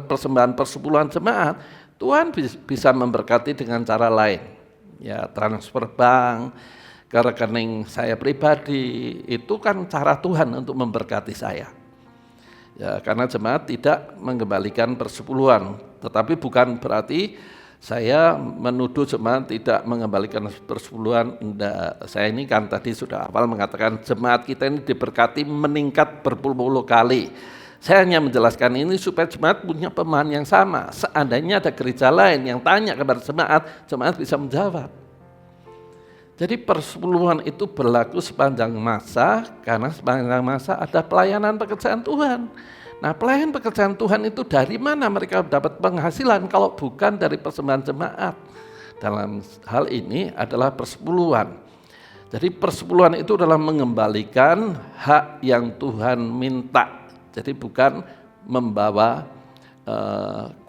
persembahan persepuluhan jemaat, Tuhan bisa memberkati dengan cara lain. Ya, transfer bank ke rekening saya pribadi, itu kan cara Tuhan untuk memberkati saya. Ya, karena jemaat tidak mengembalikan persepuluhan, tetapi bukan berarti saya menuduh jemaat tidak mengembalikan persepuluhan. Enggak, saya ini kan tadi sudah awal mengatakan jemaat kita ini diberkati meningkat berpuluh-puluh kali. Saya hanya menjelaskan ini supaya jemaat punya pemahaman yang sama. Seandainya ada gereja lain yang tanya kepada jemaat, jemaat bisa menjawab. Jadi persepuluhan itu berlaku sepanjang masa, karena sepanjang masa ada pelayanan pekerjaan Tuhan. Nah, pelayanan pekerjaan Tuhan itu dari mana mereka dapat penghasilan kalau bukan dari persembahan jemaat? Dalam hal ini adalah persepuluhan. Jadi persepuluhan itu adalah mengembalikan hak yang Tuhan minta. Jadi bukan membawa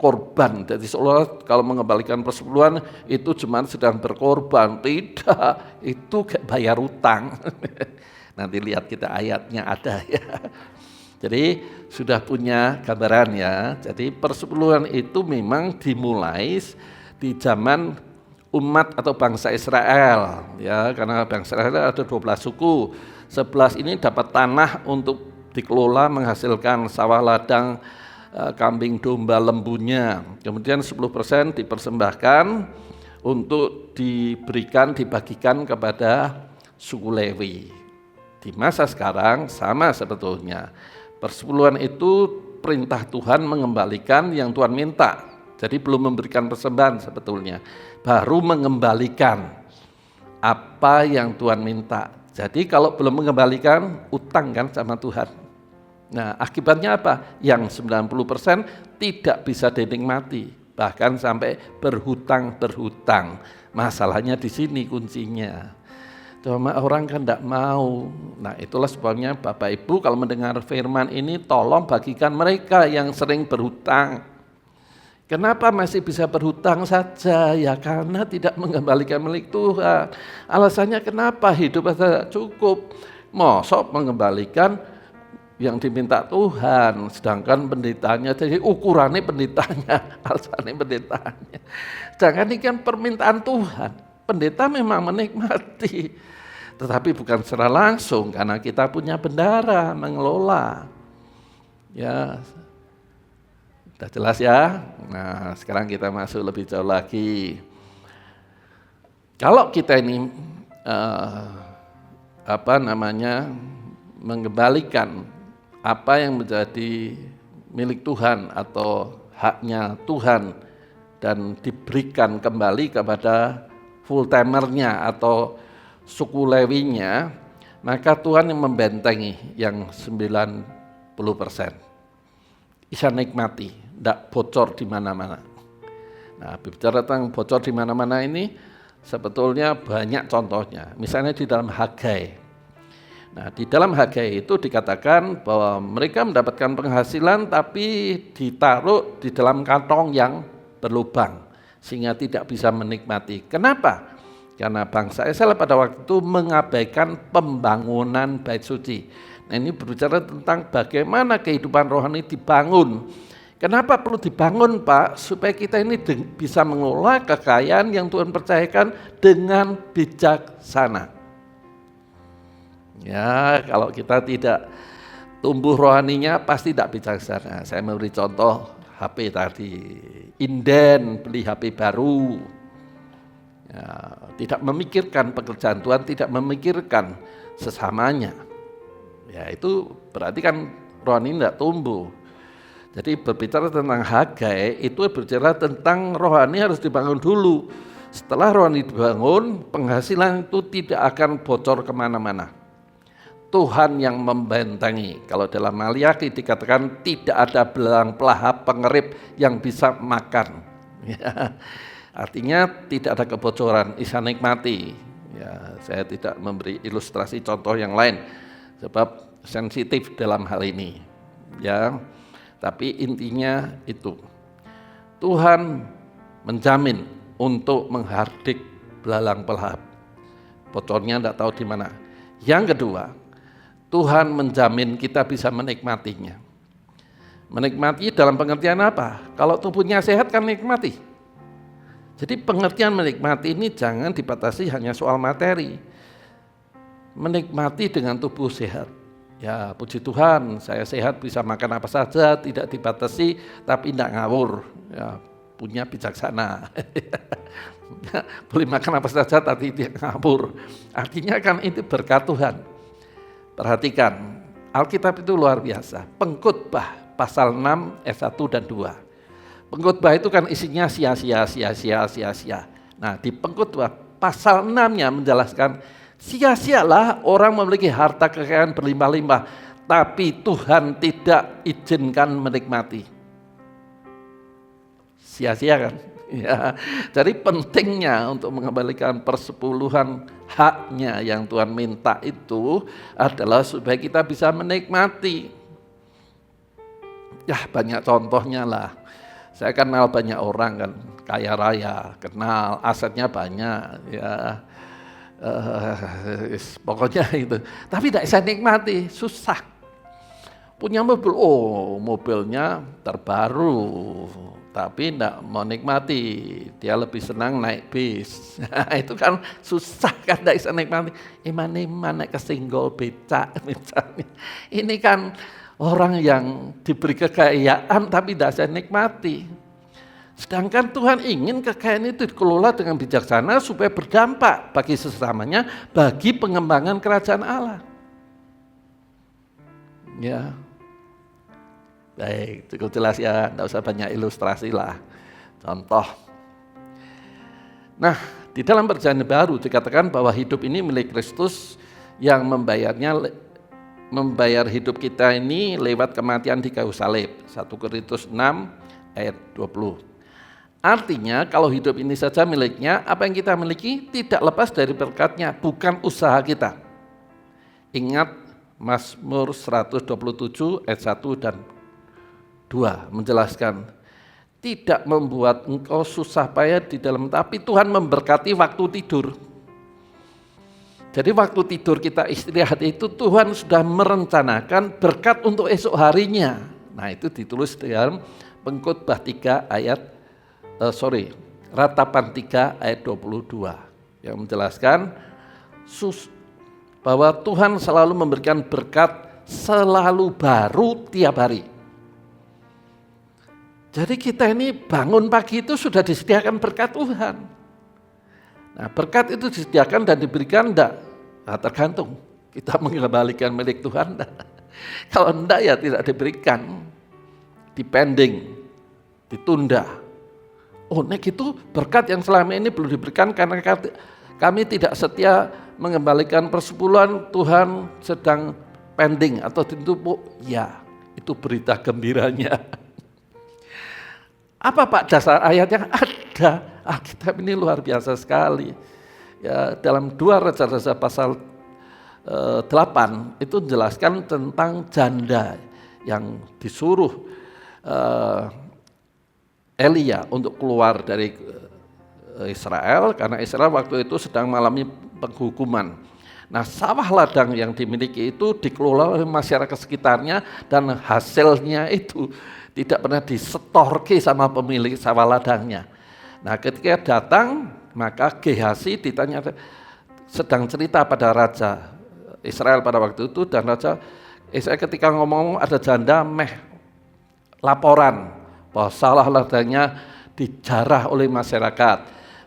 korban. Jadi seolah kalau mengembalikan persepuluhan itu cuma sedang berkorban. Tidak, itu kayak bayar utang. Nanti lihat kita ayatnya ada ya. Jadi sudah punya gambaran ya. Jadi persepuluhan itu memang dimulai di zaman umat atau bangsa Israel ya, karena bangsa Israel ada 12 suku. 11 ini dapat tanah untuk dikelola menghasilkan sawah ladang, kambing domba lembunya. Kemudian 10% dipersembahkan untuk dibagikan kepada suku Lewi. Di masa sekarang sama sebetulnya. Persepuluhan itu perintah Tuhan mengembalikan yang Tuhan minta. Jadi belum memberikan persembahan sebetulnya. Baru mengembalikan apa yang Tuhan minta. Jadi kalau belum mengembalikan, utang kan sama Tuhan. Nah, akibatnya apa? Yang 90% tidak bisa dinikmati, bahkan sampai berhutang. Masalahnya di sini kuncinya. Cuma orang kan tidak mau. Nah, itulah sebabnya Bapak Ibu kalau mendengar firman ini tolong bagikan mereka yang sering berhutang. Kenapa masih bisa berhutang saja? Ya karena tidak mengembalikan milik Tuhan. Alasannya kenapa hidup tidak cukup? Mosok mengembalikan yang diminta Tuhan, sedangkan pendetanya, jadi ukurannya pendetanya, alasannya pendetanya. Sedangkan ini kan permintaan Tuhan, pendeta memang menikmati, tetapi bukan secara langsung, karena kita punya bendara, mengelola. Ya, sudah jelas ya? Nah, sekarang kita masuk lebih jauh lagi. Kalau kita ini, mengembalikan apa yang menjadi milik Tuhan atau haknya Tuhan dan diberikan kembali kepada full timernya atau suku Lewinya, maka Tuhan yang membentengi yang 90%. Bisa nikmati, tidak bocor di mana-mana. Nah, bicara tentang bocor di mana-mana ini sebetulnya banyak contohnya. Misalnya di dalam Hagai. Nah, di dalam Hagai itu dikatakan bahwa mereka mendapatkan penghasilan tapi ditaruh di dalam kantong yang berlubang sehingga tidak bisa menikmati. Kenapa? Karena bangsa Israel pada waktu itu mengabaikan pembangunan bait suci. Nah, ini berbicara tentang bagaimana kehidupan rohani dibangun. Kenapa perlu dibangun, Pak? Supaya kita ini bisa mengelola kekayaan yang Tuhan percayakan dengan bijaksana. Ya, kalau kita tidak tumbuh rohaninya pasti tidak bijaksana. Saya memberi contoh HP tadi, inden beli HP baru, ya, tidak memikirkan pekerjaan Tuhan, tidak memikirkan sesamanya. Ya, itu berarti kan rohani tidak tumbuh. Jadi berbicara tentang Hagai itu berbicara tentang rohani harus dibangun dulu. Setelah rohani dibangun, penghasilan itu tidak akan bocor kemana-mana. Tuhan yang membentengi. Kalau dalam Maliaki dikatakan tidak ada belang pelahap pengerip yang bisa makan. Ya. Artinya tidak ada kebocoran, bisa nikmati. Ya, saya tidak memberi ilustrasi contoh yang lain sebab sensitif dalam hal ini. Ya, tapi intinya itu Tuhan menjamin untuk menghardik belalang pelahap. Bocornya tidak tahu di mana. Yang kedua, Tuhan menjamin kita bisa menikmatinya. Menikmati dalam pengertian apa? Kalau tubuhnya sehat kan nikmati. Jadi pengertian menikmati ini jangan dibatasi hanya soal materi. Menikmati dengan tubuh sehat. Ya puji Tuhan, saya sehat bisa makan apa saja, tidak dibatasi, tapi tidak ngawur. Ya, punya bijaksana. Boleh makan apa saja, tapi tidak ngawur. Artinya kan itu berkat Tuhan. Perhatikan, Alkitab itu luar biasa. Pengkhotbah pasal 6 ayat 1 dan 2. Pengkhotbah itu kan isinya sia-sia. Nah di pengkhotbah pasal 6-nya menjelaskan sia-sialah orang memiliki harta kekayaan berlimpah-limpah, tapi Tuhan tidak izinkan menikmati. Sia-sia kan? Ya, jadi pentingnya untuk mengembalikan persepuluhan haknya yang Tuhan minta itu adalah supaya kita bisa menikmati. Ya banyak contohnya lah. Saya kenal banyak orang kan, kaya raya, kenal asetnya banyak, ya, pokoknya itu. Tapi tidak bisa nikmati, susah. Punya mobil, mobilnya terbaru, tapi tidak mau nikmati, dia lebih senang naik bis. Itu kan susah kan, tidak bisa nikmati. Mana kesinggol becak misalnya. Ini kan orang yang diberi kekayaan tapi tidak bisa nikmati. Sedangkan Tuhan ingin kekayaan itu dikelola dengan bijaksana supaya berdampak bagi sesamanya, bagi pengembangan kerajaan Allah. Ya, baik, cukup jelas ya, tidak usah banyak ilustrasi lah. Contoh. Nah, di dalam perjanjian baru dikatakan bahwa hidup ini milik Kristus yang membayar hidup kita ini lewat kematian di kayu salib. 1 Korintus 6 ayat 20. Artinya kalau hidup ini saja miliknya, apa yang kita miliki tidak lepas dari berkatnya, bukan usaha kita. Ingat Mazmur 127 ayat 1 dan 2 menjelaskan, tidak membuat engkau susah payah di dalam, tapi Tuhan memberkati waktu tidur. Jadi waktu tidur kita istirahat itu Tuhan sudah merencanakan berkat untuk esok harinya. Nah itu ditulis dalam Pengkhotbah 3 ayat Ratapan 3 ayat 22 yang menjelaskan bahwa Tuhan selalu memberikan berkat selalu baru tiap hari. Jadi kita ini bangun pagi itu sudah disediakan berkat Tuhan. Nah berkat itu disediakan dan diberikan enggak? Nah, tergantung kita mengembalikan milik Tuhan enggak. Kalau enggak ya tidak diberikan, dipending, ditunda. Nek itu berkat yang selama ini belum diberikan karena kami tidak setia mengembalikan persepuluhan, Tuhan sedang pending atau ditumpuk. Ya, itu berita gembiranya. Apa Pak dasar ayatnya? Ada. Alkitab ini luar biasa sekali. Ya, dalam 2 Raja-Raja pasal 8 itu menjelaskan tentang janda yang disuruh Elia untuk keluar dari Israel karena Israel waktu itu sedang mengalami penghukuman. Nah, sawah ladang yang dimiliki itu dikelola oleh masyarakat sekitarnya dan hasilnya itu tidak pernah disetorke sama pemilik sawah ladangnya. Nah, ketika datang maka Gehazi ditanya, sedang cerita pada raja Israel pada waktu itu, dan raja Israel ketika ngomong ada janda laporan bahwa sawah ladangnya dijarah oleh masyarakat.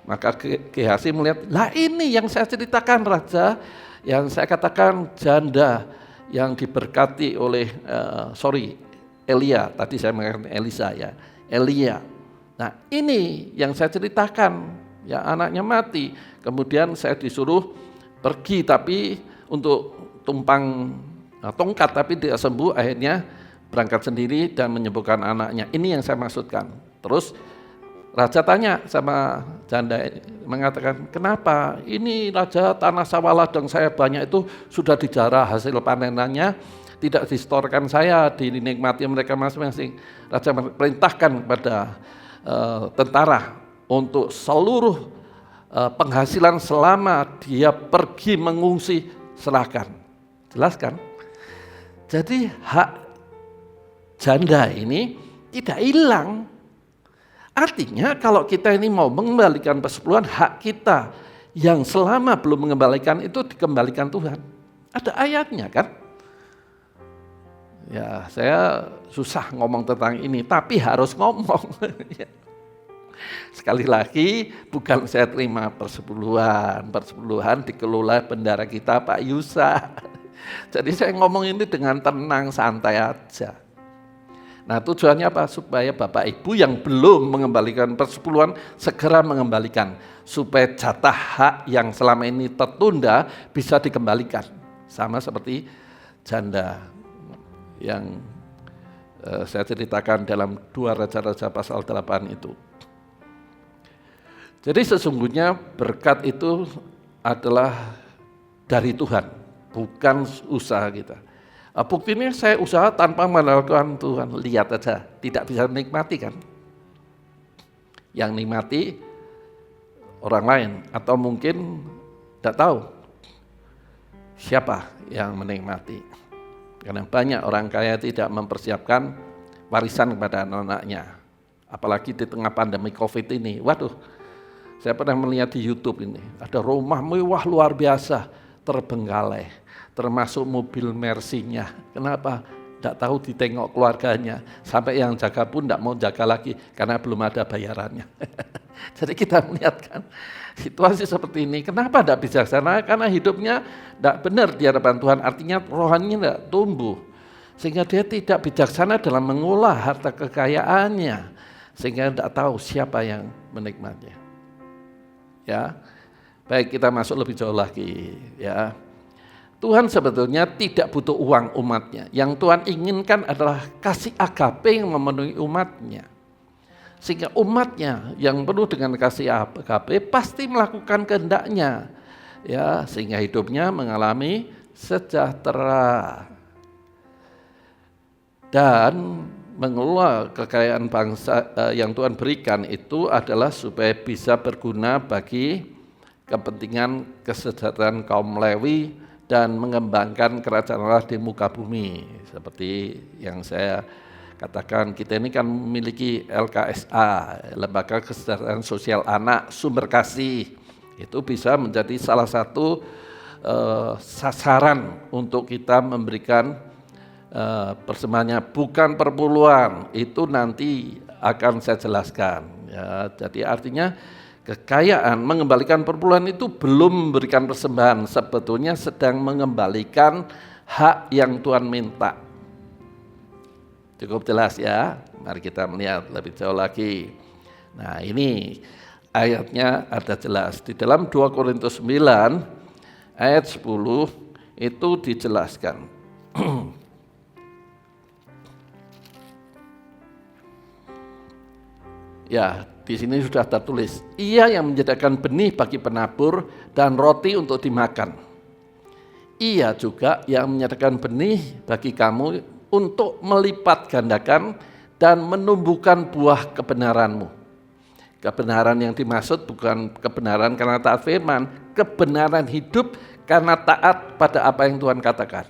Maka Gehazi melihat, lah ini yang saya ceritakan raja, yang saya katakan janda yang diberkati oleh Elia, tadi saya mengatakan Elisa ya, Elia. Nah ini yang saya ceritakan, ya anaknya mati, kemudian saya disuruh pergi tapi untuk tumpang tongkat tapi tidak sembuh, akhirnya berangkat sendiri dan menyembuhkan anaknya. Ini yang saya maksudkan. Terus Raja tanya sama janda, mengatakan, kenapa ini raja tanah sawah ladang saya banyak itu sudah dijarah hasil panenannya, tidak distorkan saya, dinikmati mereka masing-masing. Raja perintahkan kepada tentara untuk seluruh penghasilan selama dia pergi mengungsi serahkan. Jelas kan? Jadi hak janda ini tidak hilang. Artinya kalau kita ini mau mengembalikan persepuluhan, hak kita yang selama belum mengembalikan itu dikembalikan Tuhan. Ada ayatnya kan? Ya, saya susah ngomong tentang ini, tapi harus ngomong. Sekali lagi, bukan saya terima persepuluhan dikelola bendara kita Pak Yusa. Jadi saya ngomong ini dengan tenang, santai aja. Nah, tujuannya apa? Supaya Bapak Ibu yang belum mengembalikan persepuluhan segera mengembalikan, supaya jatah hak yang selama ini tertunda bisa dikembalikan. Sama seperti janda yang saya ceritakan dalam 2 Raja-Raja pasal 8 itu. Jadi sesungguhnya berkat itu adalah dari Tuhan, bukan usaha kita. Buktinya saya usaha tanpa melakukan Tuhan, lihat aja, tidak bisa menikmati kan. Yang nikmati orang lain, atau mungkin tidak tahu siapa yang menikmati. Karena banyak orang kaya tidak mempersiapkan warisan kepada anak-anaknya. Apalagi di tengah pandemi COVID ini, waduh. Saya pernah melihat di YouTube ini, ada rumah mewah luar biasa, terbengkalai, termasuk mobil Mercy-nya. Kenapa? Tidak tahu ditengok keluarganya, sampai yang jaga pun tidak mau jaga lagi, karena belum ada bayarannya. Jadi kita melihat kan, situasi seperti ini, kenapa tidak bijaksana? Karena hidupnya tidak benar di hadapan Tuhan, artinya rohaninya tidak tumbuh. Sehingga dia tidak bijaksana dalam mengolah harta kekayaannya, sehingga tidak tahu siapa yang menikmatinya. Ya, baik, kita masuk lebih jauh lagi. Ya, Tuhan sebetulnya tidak butuh uang umatnya. Yang Tuhan inginkan adalah kasih agape yang memenuhi umatnya. Sehingga umatnya yang penuh dengan kasih agape pasti melakukan kehendaknya. Ya, sehingga hidupnya mengalami sejahtera. Dan mengelola kekayaan bangsa yang Tuhan berikan itu adalah supaya bisa berguna bagi kepentingan kesejahteraan kaum Lewi dan mengembangkan kerajaan Allah di muka bumi. Seperti yang saya katakan, kita ini kan memiliki LKSA, Lembaga Kesejahteraan Sosial Anak Sumber Kasih. Itu bisa menjadi salah satu sasaran untuk kita memberikan persembahannya, bukan perpuluhan, itu nanti akan saya jelaskan. Ya, jadi artinya kekayaan mengembalikan perpuluhan itu belum memberikan persembahan, sebetulnya sedang mengembalikan hak yang Tuhan minta. Cukup jelas ya, mari kita melihat lebih jauh lagi. Nah, ini ayatnya ada jelas, di dalam 2 Korintus 9 ayat 10 itu dijelaskan. Ya, di sini sudah tertulis, ia yang menyediakan benih bagi penabur dan roti untuk dimakan. Ia juga yang menyediakan benih bagi kamu untuk melipat gandakan dan menumbuhkan buah kebenaranmu. Kebenaran yang dimaksud bukan kebenaran karena taat firman, kebenaran hidup karena taat pada apa yang Tuhan katakan.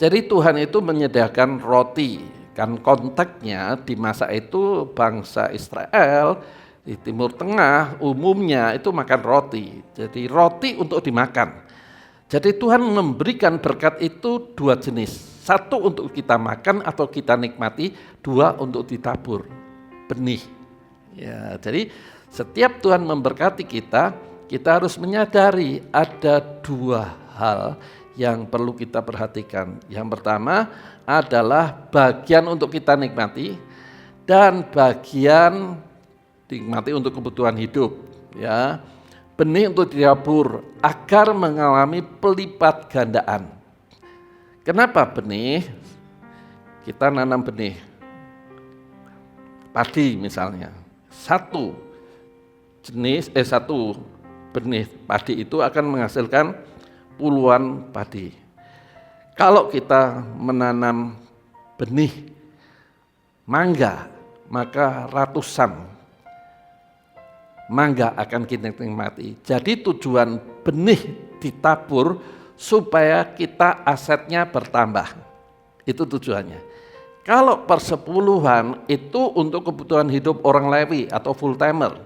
Jadi Tuhan itu menyediakan roti. Kan konteksnya di masa itu bangsa Israel di Timur Tengah umumnya itu makan roti. Jadi roti untuk dimakan. Jadi Tuhan memberikan berkat itu 2 jenis. 1 untuk kita makan atau kita nikmati, 2 untuk ditabur, benih. Ya, jadi setiap Tuhan memberkati kita, kita harus menyadari ada 2 hal yang perlu kita perhatikan. Yang pertama adalah bagian untuk kita nikmati dan bagian nikmati untuk kebutuhan hidup. Ya, benih untuk ditabur agar mengalami pelipat gandaan. Kenapa benih? Kita nanam benih padi misalnya, satu benih padi itu akan menghasilkan puluhan padi. Kalau kita menanam benih mangga, maka ratusan mangga akan kita nikmati. Jadi tujuan benih ditabur supaya kita asetnya bertambah. Itu tujuannya. Kalau persepuluhan itu untuk kebutuhan hidup orang Lewi atau full timer.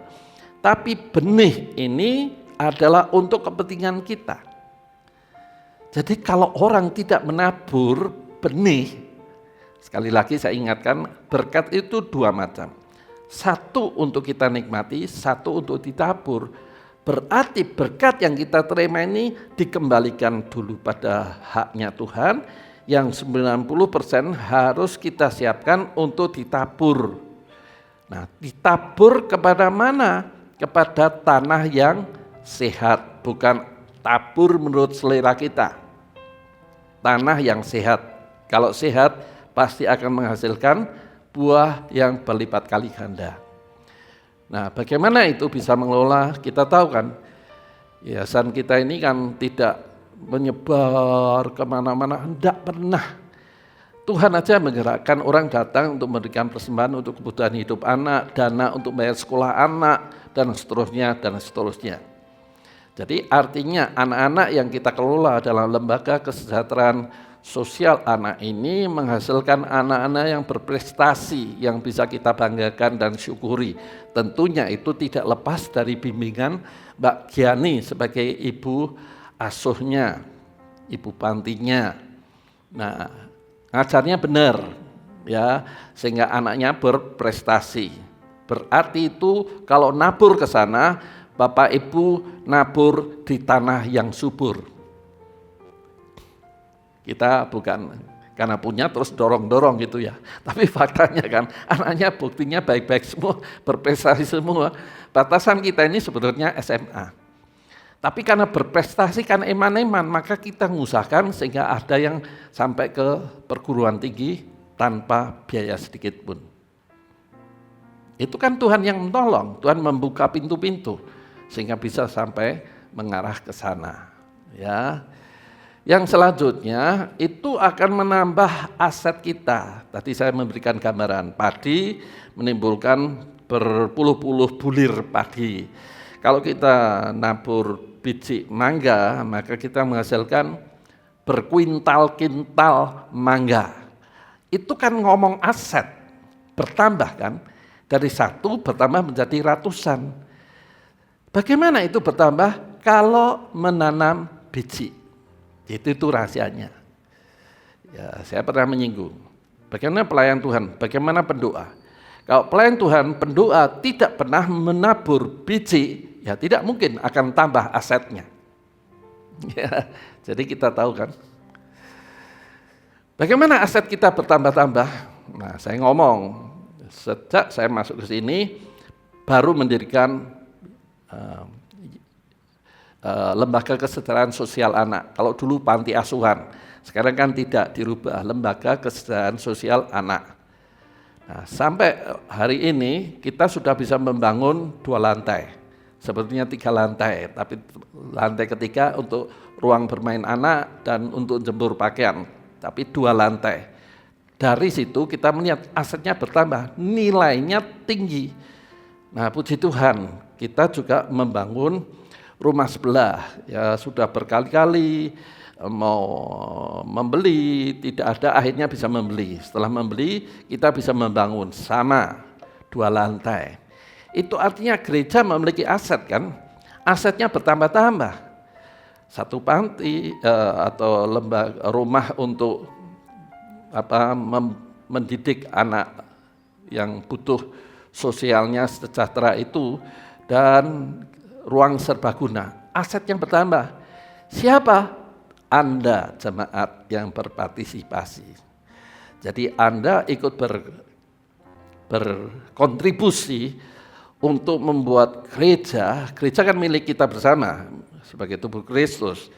Tapi benih ini adalah untuk kepentingan kita. Jadi kalau orang tidak menabur benih, sekali lagi saya ingatkan, berkat itu dua macam. Satu untuk kita nikmati, satu untuk ditabur. Berarti berkat yang kita terima ini dikembalikan dulu pada haknya Tuhan, yang 90% harus kita siapkan untuk ditabur. Nah, ditabur kepada mana? Kepada tanah yang sehat, bukan tabur menurut selera kita. Tanah yang sehat. Kalau sehat pasti akan menghasilkan buah yang berlipat kali ganda. Nah, bagaimana itu bisa mengelola? Kita tahu kan, yayasan kita ini kan tidak menyebar kemana-mana, tidak pernah. Tuhan aja menggerakkan orang datang untuk memberikan persembahan untuk kebutuhan hidup anak, dana untuk bayar sekolah anak, dan seterusnya, dan seterusnya. Jadi artinya anak-anak yang kita kelola dalam lembaga kesejahteraan sosial anak ini menghasilkan anak-anak yang berprestasi, yang bisa kita banggakan dan syukuri. Tentunya itu tidak lepas dari bimbingan Mbak Giani sebagai ibu asuhnya, ibu pantinya. Nah, ngajarnya benar, ya, sehingga anaknya berprestasi. Berarti itu kalau nabur ke sana, Bapak Ibu nabur di tanah yang subur. Kita bukan karena punya terus dorong-dorong gitu ya. Tapi faktanya kan anaknya buktinya baik-baik semua, berprestasi semua. Batasan kita ini sebetulnya SMA. Tapi karena berprestasi, karena eman-eman, maka kita mengusahakan sehingga ada yang sampai ke perguruan tinggi tanpa biaya sedikit pun. Itu kan Tuhan yang menolong, Tuhan membuka pintu-pintu sehingga bisa sampai mengarah ke sana. Ya. Yang selanjutnya itu akan menambah aset kita. Tadi saya memberikan gambaran padi menimbulkan berpuluh-puluh bulir padi. Kalau kita nabur biji mangga, maka kita menghasilkan berkuintal-kintal mangga. Itu kan ngomong aset, bertambah kan? Dari satu bertambah menjadi ratusan. Bagaimana itu bertambah? Kalau menanam biji. Itu rahasianya. Ya, saya pernah menyinggung. Bagaimana pelayan Tuhan? Bagaimana pendoa? Kalau pelayan Tuhan, pendoa tidak pernah menabur biji, ya tidak mungkin akan tambah asetnya. Ya, jadi kita tahu kan. Bagaimana aset kita bertambah-tambah? Nah, saya ngomong, sejak saya masuk ke sini, baru mendirikan lembaga kesejahteraan sosial anak. Kalau dulu panti asuhan, sekarang kan tidak, dirubah lembaga kesejahteraan sosial anak. Nah, sampai hari ini kita sudah bisa membangun 2 lantai, sebetulnya 3 lantai, tapi lantai ketiga untuk ruang bermain anak dan untuk jemur pakaian, tapi 2 lantai. Dari situ kita melihat asetnya bertambah, nilainya tinggi. Nah, puji Tuhan, kita juga membangun rumah sebelah, ya sudah berkali-kali mau membeli, tidak ada, akhirnya bisa membeli. Setelah membeli, kita bisa membangun sama 2 lantai. Itu artinya gereja memiliki aset kan, asetnya bertambah-tambah. Satu panti atau rumah untuk mendidik anak yang butuh sosialnya sejahtera itu, dan ruang serbaguna, aset yang bertambah. Siapa? Anda jemaat yang berpartisipasi. Jadi Anda ikut berkontribusi untuk membuat gereja kan milik kita bersama sebagai tubuh Kristus.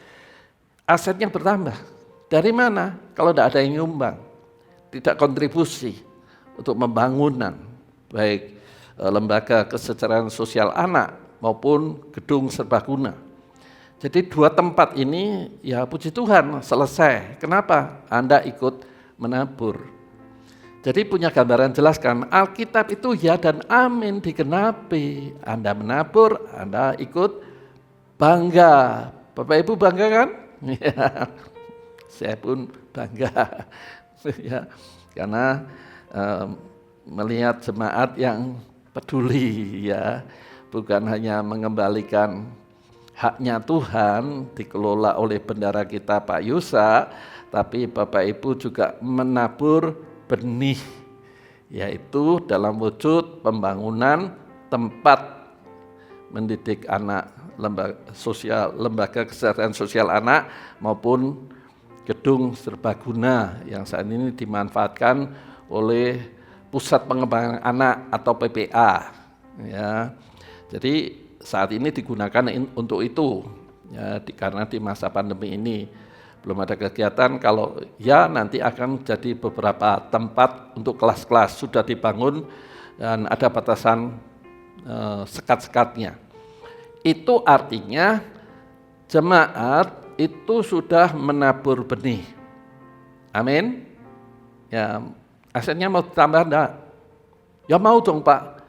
Asetnya bertambah. Dari mana? Kalau tidak ada yang nyumbang, tidak kontribusi untuk pembangunan, baik lembaga kesejahteraan sosial anak maupun gedung serbaguna. Jadi 2 tempat ini ya puji Tuhan selesai. Kenapa? Anda ikut menabur. Jadi punya gambaran jelas kan, Alkitab itu ya dan amin digenapi. Anda menabur, Anda ikut bangga. Bapak Ibu bangga kan? Ya, saya pun bangga. Ya, karena melihat jemaat yang peduli ya, bukan hanya mengembalikan haknya Tuhan dikelola oleh bendara kita Pak Yusa, tapi Bapak Ibu juga menabur benih, yaitu dalam wujud pembangunan tempat mendidik anak, lembaga kesejahteraan sosial anak maupun gedung serbaguna yang saat ini dimanfaatkan oleh Pusat Pengembangan Anak atau PPA. Ya, jadi saat ini digunakan untuk itu, ya, karena di masa pandemi ini belum ada kegiatan. Kalau ya nanti akan jadi beberapa tempat untuk kelas-kelas sudah dibangun dan ada batasan sekat-sekatnya. Itu artinya jemaat itu sudah menabur benih. Amin. Ya, asetnya mau ditambah enggak? Ya mau dong Pak.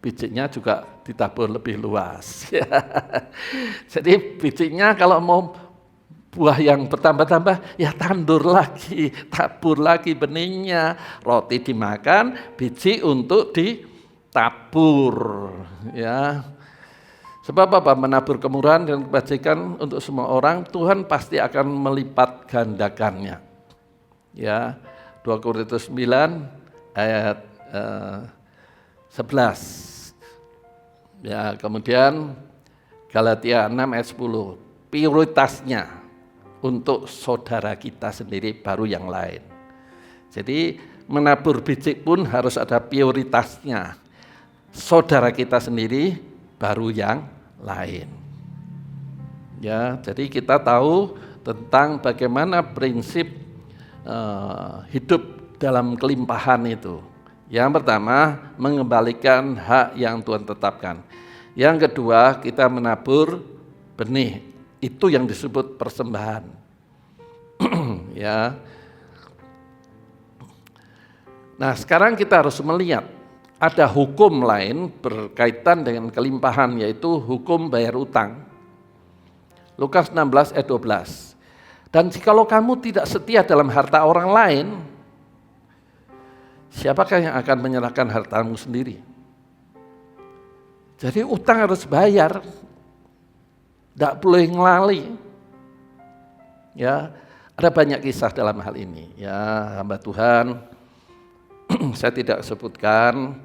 Bijinya juga ditabur lebih luas. Jadi bijinya kalau mau buah yang bertambah-tambah, ya tandur lagi, tabur lagi benihnya. Roti dimakan, biji untuk ditabur. Ya. Sebab apa? Menabur kemurahan dan kebajikan untuk semua orang, Tuhan pasti akan melipat gandakannya. Ya, 2 Korintus 9 ayat 11. Ya, kemudian Galatia 6 ayat 10. Prioritasnya untuk saudara kita sendiri baru yang lain. Jadi menabur biji pun harus ada prioritasnya. Saudara kita sendiri baru yang lain. Ya, jadi kita tahu tentang bagaimana prinsip hidup dalam kelimpahan itu. Yang pertama, mengembalikan hak yang Tuhan tetapkan. Yang kedua, kita menabur benih. Itu yang disebut persembahan. Ya. Nah, sekarang kita harus melihat ada hukum lain berkaitan dengan kelimpahan, yaitu hukum bayar utang. Lukas 16 ayat 12. Dan jikalau kamu tidak setia dalam harta orang lain, siapakah yang akan menyerahkan hartamu sendiri? Jadi utang harus bayar, tidak boleh ngelali. Ya, ada banyak kisah dalam hal ini. Ya, hamba Tuhan, saya tidak sebutkan.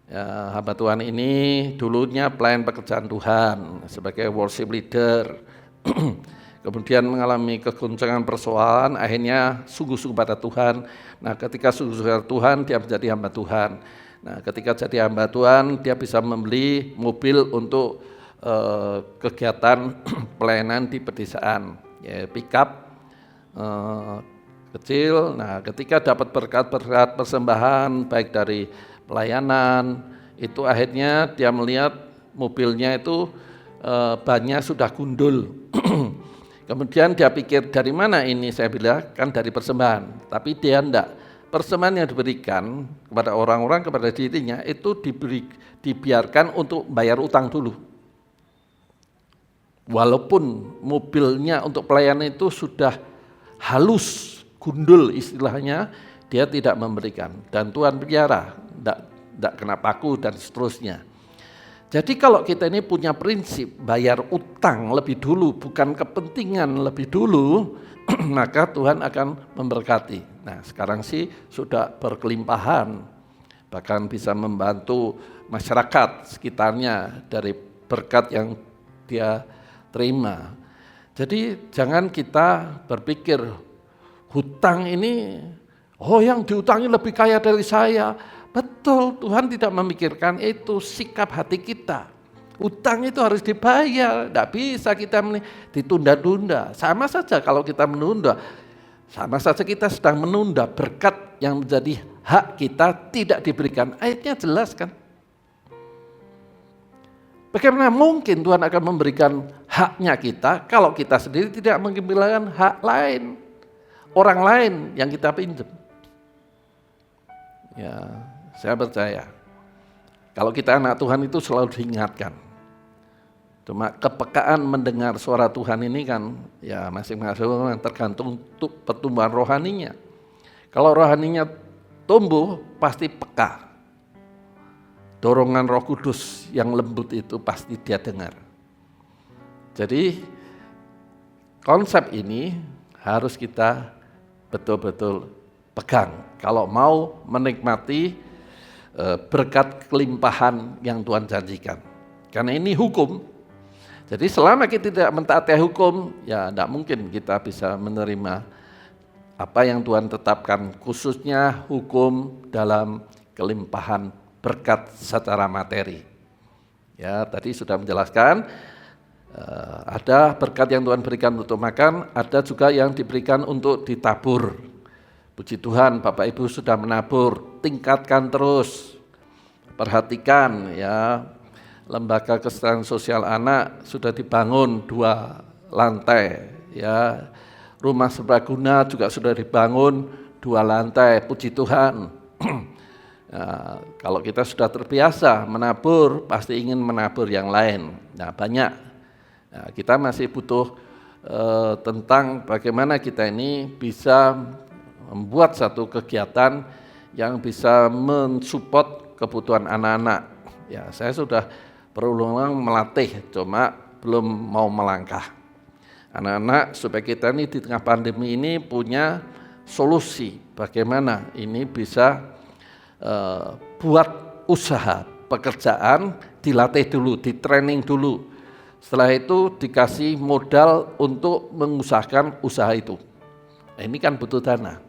Ya, hamba Tuhan ini dulunya pelayan pekerjaan Tuhan sebagai worship leader. Kemudian mengalami kegoncangan persoalan, akhirnya sungguh-sungguh pada Tuhan. Nah, ketika sungguh-sungguh pada Tuhan, dia menjadi hamba Tuhan. Nah, ketika jadi hamba Tuhan, dia bisa membeli mobil untuk kegiatan pelayanan di pedesaan, ya, pick up kecil. Nah, ketika dapat berkat-berkat persembahan baik dari pelayanan, itu akhirnya dia melihat mobilnya itu bannya sudah gundul. Kemudian dia pikir dari mana ini, saya bilang kan dari persembahan, tapi dia enggak. Persembahan yang diberikan kepada orang-orang, kepada dirinya itu dibiarkan untuk bayar utang dulu. Walaupun mobilnya untuk pelayanan itu sudah halus, gundul istilahnya, dia tidak memberikan. Dan Tuhan pelihara, tidak kena paku dan seterusnya. Jadi kalau kita ini punya prinsip bayar utang lebih dulu, bukan kepentingan lebih dulu, maka Tuhan akan memberkati. Nah, sekarang sih sudah berkelimpahan, bahkan bisa membantu masyarakat sekitarnya dari berkat yang dia terima. Jadi jangan kita berpikir hutang ini, oh yang diutangi lebih kaya dari saya. Betul, Tuhan tidak memikirkan itu, sikap hati kita. Utang itu harus dibayar, tidak bisa kita ditunda-tunda. Sama saja kalau kita menunda, sama saja kita sedang menunda berkat yang menjadi hak kita tidak diberikan. Ayatnya jelas kan? Bagaimana mungkin Tuhan akan memberikan haknya kita kalau kita sendiri tidak mengembalikan hak lain, orang lain yang kita pinjam. Ya, saya percaya kalau kita anak Tuhan itu selalu diingatkan. Cuma kepekaan mendengar suara Tuhan ini kan ya masing-masing tergantung pertumbuhan rohaninya. Kalau rohaninya tumbuh pasti peka. Dorongan Roh Kudus yang lembut itu pasti dia dengar. Jadi konsep ini harus kita betul-betul pegang kalau mau menikmati berkat kelimpahan yang Tuhan janjikan. Karena ini hukum. Jadi selama kita tidak mentaati hukum, ya tidak mungkin kita bisa menerima apa yang Tuhan tetapkan, khususnya hukum dalam kelimpahan berkat secara materi. Ya, tadi sudah menjelaskan ada berkat yang Tuhan berikan untuk makan, ada juga yang diberikan untuk ditabur. Puji Tuhan, Bapak Ibu sudah menabur, tingkatkan terus. Perhatikan ya, lembaga kesejahteraan sosial anak sudah dibangun 2 lantai ya. Rumah serbaguna juga sudah dibangun 2 lantai, puji Tuhan. Nah, kalau kita sudah terbiasa menabur, pasti ingin menabur yang lain. Nah, banyak. Nah, kita masih butuh tentang bagaimana kita ini bisa membuat satu kegiatan yang bisa mensupport kebutuhan anak-anak. Ya, saya sudah berulang-ulang melatih, cuma belum mau melangkah. Anak-anak supaya kita ini di tengah pandemi ini punya solusi bagaimana ini bisa buat usaha, pekerjaan, dilatih dulu, di-training dulu. Setelah itu dikasih modal untuk mengusahakan usaha itu. Nah, ini kan butuh dana.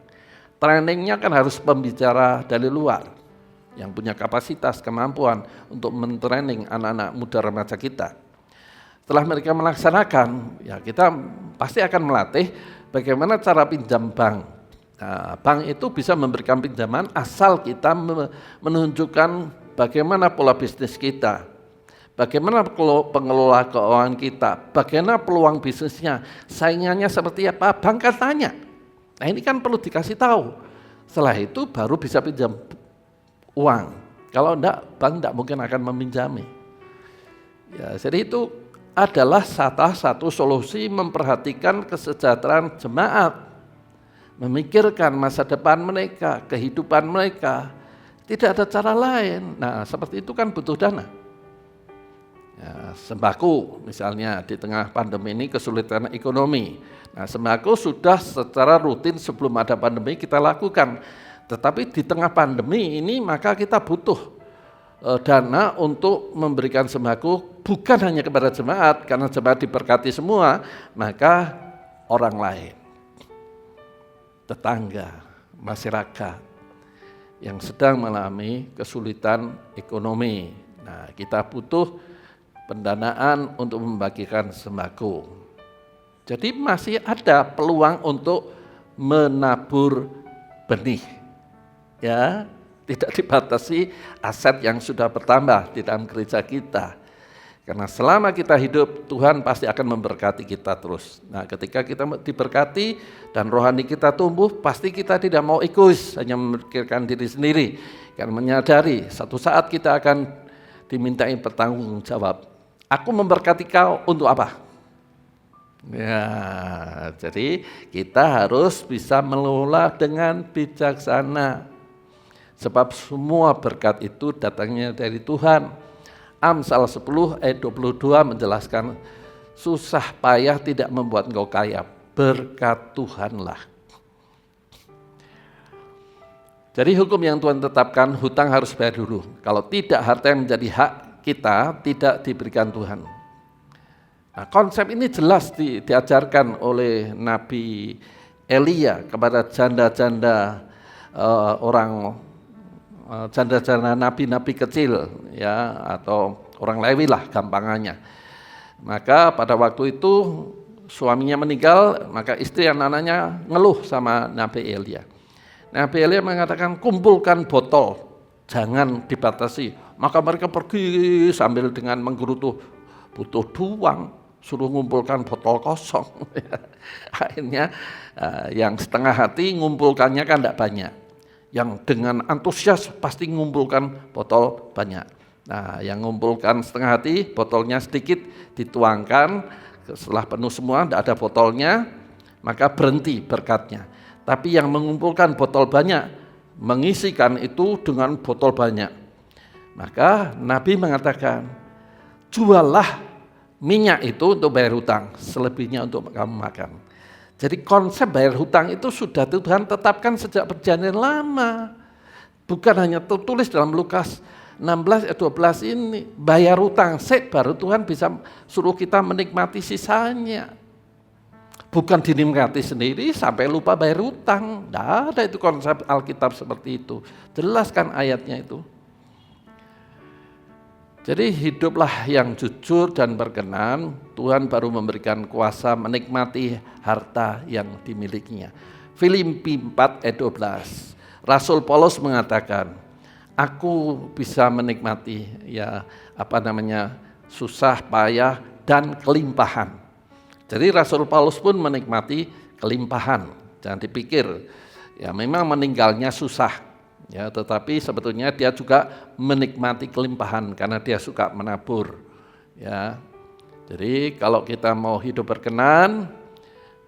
Trainingnya kan harus pembicara dari luar yang punya kapasitas, kemampuan untuk mentraining anak-anak muda remaja kita. Setelah mereka melaksanakan, ya kita pasti akan melatih bagaimana cara pinjam bank. Nah, bank itu bisa memberikan pinjaman asal kita menunjukkan bagaimana pola bisnis kita, bagaimana pengelola keuangan kita, bagaimana peluang bisnisnya, saingannya seperti apa, bank kan tanya. Nah, ini kan perlu dikasih tahu. Setelah itu baru bisa pinjam uang. Kalau enggak, bank enggak mungkin akan meminjami. Ya, jadi itu adalah salah satu solusi memperhatikan kesejahteraan jemaat, memikirkan masa depan mereka, kehidupan mereka. Tidak ada cara lain. Nah, seperti itu kan butuh dana. Ya, sembako misalnya di tengah pandemi ini kesulitan ekonomi. Nah, sembako sudah secara rutin sebelum ada pandemi kita lakukan. Tetapi di tengah pandemi ini maka kita butuh dana untuk memberikan sembako bukan hanya kepada jemaat, karena jemaat diberkati semua, maka orang lain, tetangga, masyarakat yang sedang mengalami kesulitan ekonomi. Nah, kita butuh pendanaan untuk membagikan sembako. Jadi masih ada peluang untuk menabur benih. Ya, tidak dibatasi aset yang sudah bertambah di dalam gereja kita. Karena selama kita hidup, Tuhan pasti akan memberkati kita terus. Nah, ketika kita diberkati dan rohani kita tumbuh, pasti kita tidak mau egois, hanya memikirkan diri sendiri. Karena menyadari satu saat kita akan dimintai bertanggung jawab. Aku memberkati kau untuk apa? Ya, jadi kita harus bisa mengelola dengan bijaksana. Sebab semua berkat itu datangnya dari Tuhan. Amsal 10 ayat 22 menjelaskan, susah payah tidak membuat engkau kaya, berkat Tuhanlah. Jadi hukum yang Tuhan tetapkan, hutang harus bayar dulu. Kalau tidak, harta yang menjadi hak kita tidak diberikan Tuhan. Nah, konsep ini jelas diajarkan oleh Nabi Elia kepada janda-janda janda-janda nabi-nabi kecil ya, atau orang Lewi lah gampangannya. Maka pada waktu itu suaminya meninggal, maka istri anak-anaknya ngeluh sama Nabi Elia. Nabi Elia mengatakan kumpulkan botol Jangan dibatasi. Maka mereka pergi sambil dengan menggerutu, butuh uang, suruh ngumpulkan botol kosong. Akhirnya yang setengah hati ngumpulkannya kan tidak banyak. Yang dengan antusias pasti ngumpulkan botol banyak. Nah, yang ngumpulkan setengah hati, botolnya sedikit dituangkan, setelah penuh semua, tidak ada botolnya, maka berhenti berkatnya. Tapi yang mengumpulkan botol banyak, mengisikan itu dengan botol banyak. Maka Nabi mengatakan, juallah minyak itu untuk bayar hutang, selebihnya untuk kamu makan. Jadi konsep bayar hutang itu sudah Tuhan tetapkan sejak perjanjian lama. Bukan hanya tertulis dalam Lukas 16 ayat 12 ini, bayar hutang, baru Tuhan bisa suruh kita menikmati sisanya. Bukan dinikmati sendiri sampai lupa bayar hutang. Tidak ada itu konsep Alkitab seperti itu. Jelaskan ayatnya itu. Jadi hiduplah yang jujur dan berkenan, Tuhan baru memberikan kuasa menikmati harta yang dimilikinya. Filipi 4 ayat 12. Rasul Paulus mengatakan, aku bisa menikmati susah, payah dan kelimpahan. Jadi Rasul Paulus pun menikmati kelimpahan. Jangan dipikir ya memang meninggalnya susah. Ya, tetapi sebetulnya dia juga menikmati kelimpahan karena dia suka menabur. Ya, jadi kalau kita mau hidup berkenan,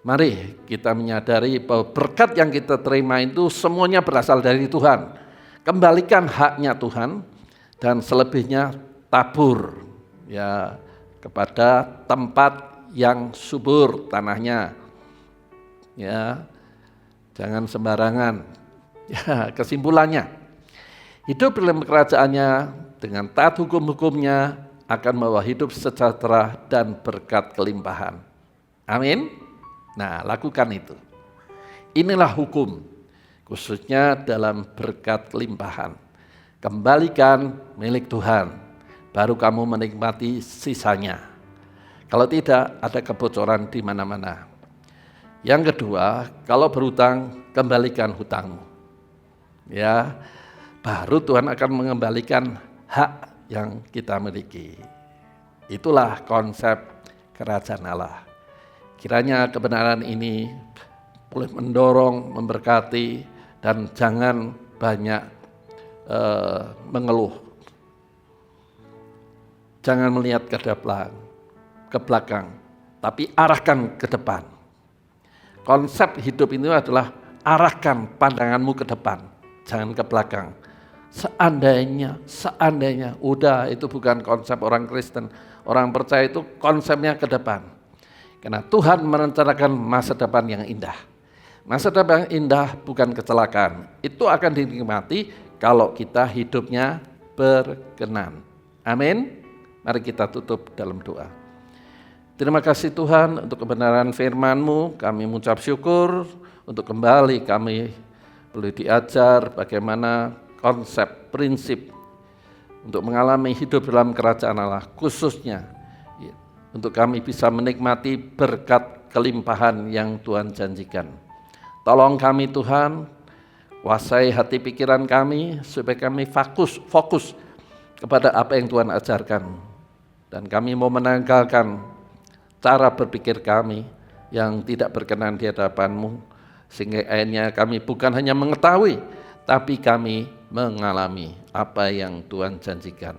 mari kita menyadari bahwa berkat yang kita terima itu semuanya berasal dari Tuhan. Kembalikan haknya Tuhan dan selebihnya tabur ya kepada tempat yang subur tanahnya. Ya, jangan sembarangan. Ya, kesimpulannya, hidup dalam kerajaannya dengan taat hukum-hukumnya akan membawa hidup sejahtera dan berkat kelimpahan. Amin. Nah, lakukan itu. Inilah hukum, khususnya dalam berkat kelimpahan. Kembalikan milik Tuhan, baru kamu menikmati sisanya. Kalau tidak, ada kebocoran di mana-mana. Yang kedua, kalau berhutang, kembalikan hutangmu. Ya, baru Tuhan akan mengembalikan hak yang kita miliki. Itulah konsep kerajaan Allah. Kiranya kebenaran ini boleh mendorong, memberkati, dan jangan banyak mengeluh. Jangan melihat ke belakang, tapi arahkan ke depan. Konsep hidup ini adalah arahkan pandanganmu ke depan. Jangan ke belakang. Seandainya, udah itu bukan konsep orang Kristen. Orang percaya itu konsepnya ke depan. Karena Tuhan merencanakan masa depan yang indah. Masa depan yang indah bukan kecelakaan. Itu akan dinikmati kalau kita hidupnya berkenan. Amin. Mari kita tutup dalam doa. Terima kasih Tuhan untuk kebenaran firman-Mu. Kami mengucap syukur untuk kembali kami boleh diajar bagaimana konsep, prinsip untuk mengalami hidup dalam kerajaan Allah, khususnya untuk kami bisa menikmati berkat kelimpahan yang Tuhan janjikan. Tolong kami Tuhan, kuasai hati pikiran kami supaya kami fokus kepada apa yang Tuhan ajarkan. Dan kami mau menanggalkan cara berpikir kami yang tidak berkenan di hadapan-Mu. Sehingga akhirnya kami bukan hanya mengetahui, tapi kami mengalami apa yang Tuhan janjikan.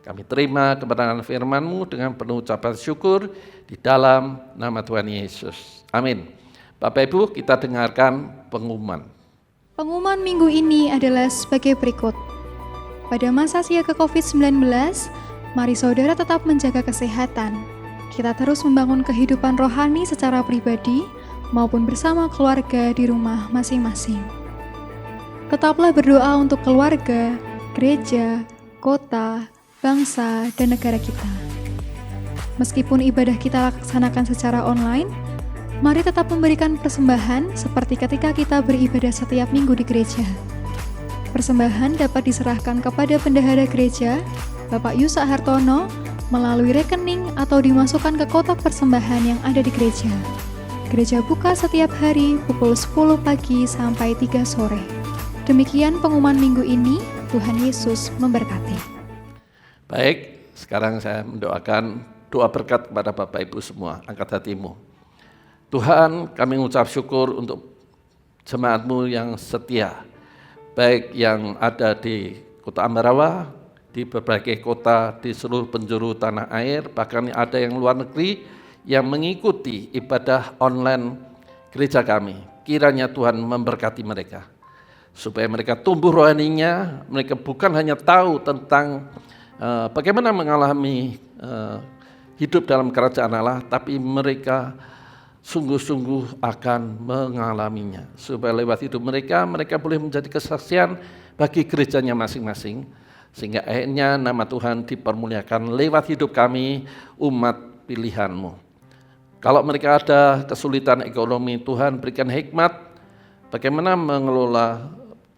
Kami terima kebenaran firman-Mu dengan penuh ucapan syukur di dalam nama Tuhan Yesus. Amin. Bapak Ibu, kita dengarkan pengumuman. Pengumuman minggu ini adalah sebagai berikut. Pada masa siaga COVID-19, mari saudara tetap menjaga kesehatan. Kita terus membangun kehidupan rohani secara pribadi, maupun bersama keluarga di rumah masing-masing. Tetaplah berdoa untuk keluarga, gereja, kota, bangsa, dan negara kita. Meskipun ibadah kita laksanakan secara online, mari tetap memberikan persembahan seperti ketika kita beribadah setiap minggu di gereja. Persembahan dapat diserahkan kepada bendahara gereja, Bapak Yusak Hartono, melalui rekening atau dimasukkan ke kotak persembahan yang ada di gereja. Gereja buka setiap hari pukul 10 pagi sampai 3 sore. Demikian pengumuman minggu ini. Tuhan Yesus memberkati. Baik, sekarang saya mendoakan doa berkat kepada Bapak Ibu semua. Angkat hatimu. Tuhan, kami mengucap syukur untuk jemaat-Mu yang setia, baik yang ada di Kota Ambarawa, di berbagai kota di seluruh penjuru tanah air, bahkan ada yang luar negeri yang mengikuti ibadah online gereja kami. Kiranya Tuhan memberkati mereka, supaya mereka tumbuh rohaninya, mereka bukan hanya tahu tentang bagaimana mengalami hidup dalam kerajaan Allah, tapi mereka sungguh-sungguh akan mengalaminya. Supaya lewat hidup mereka boleh menjadi kesaksian bagi gerejanya masing-masing, sehingga akhirnya nama Tuhan dipermuliakan lewat hidup kami, umat pilihan-Mu. Kalau mereka ada kesulitan ekonomi, Tuhan berikan hikmat bagaimana mengelola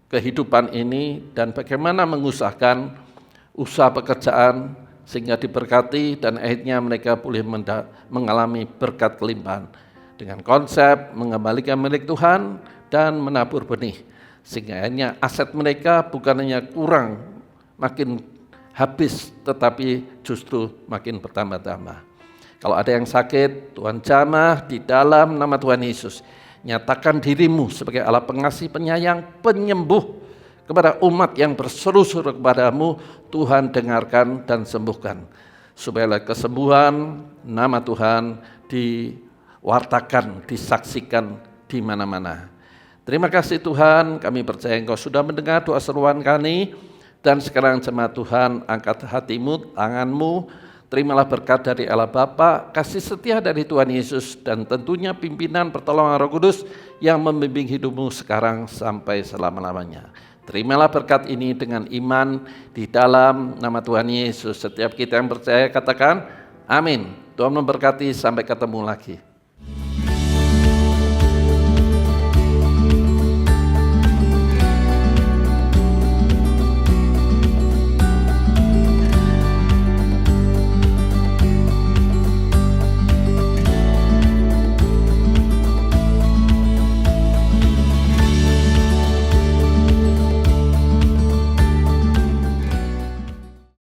kehidupan ini dan bagaimana mengusahakan usaha pekerjaan sehingga diberkati dan akhirnya mereka boleh mengalami berkat kelimpahan dengan konsep mengembalikan milik Tuhan dan menabur benih, sehingga akhirnya aset mereka bukan hanya kurang makin habis tetapi justru makin bertambah-tambah. Kalau ada yang sakit, Tuhan jamah di dalam nama Tuhan Yesus. Nyatakan dirimu sebagai Allah pengasih, penyayang, penyembuh kepada umat yang berseru-seru kepadamu. Tuhan dengarkan dan sembuhkan, supaya kesembuhan nama Tuhan diwartakan, disaksikan di mana-mana. Terima kasih Tuhan, kami percaya Engkau sudah mendengar doa seruan kami, dan sekarang jemaat Tuhan angkat hatimu, tanganmu, terimalah berkat dari Allah Bapa, kasih setia dari Tuhan Yesus, dan tentunya pimpinan pertolongan Roh Kudus yang membimbing hidupmu sekarang sampai selama-lamanya. Terimalah berkat ini dengan iman di dalam nama Tuhan Yesus. Setiap kita yang percaya katakan amin. Tuhan memberkati, sampai ketemu lagi.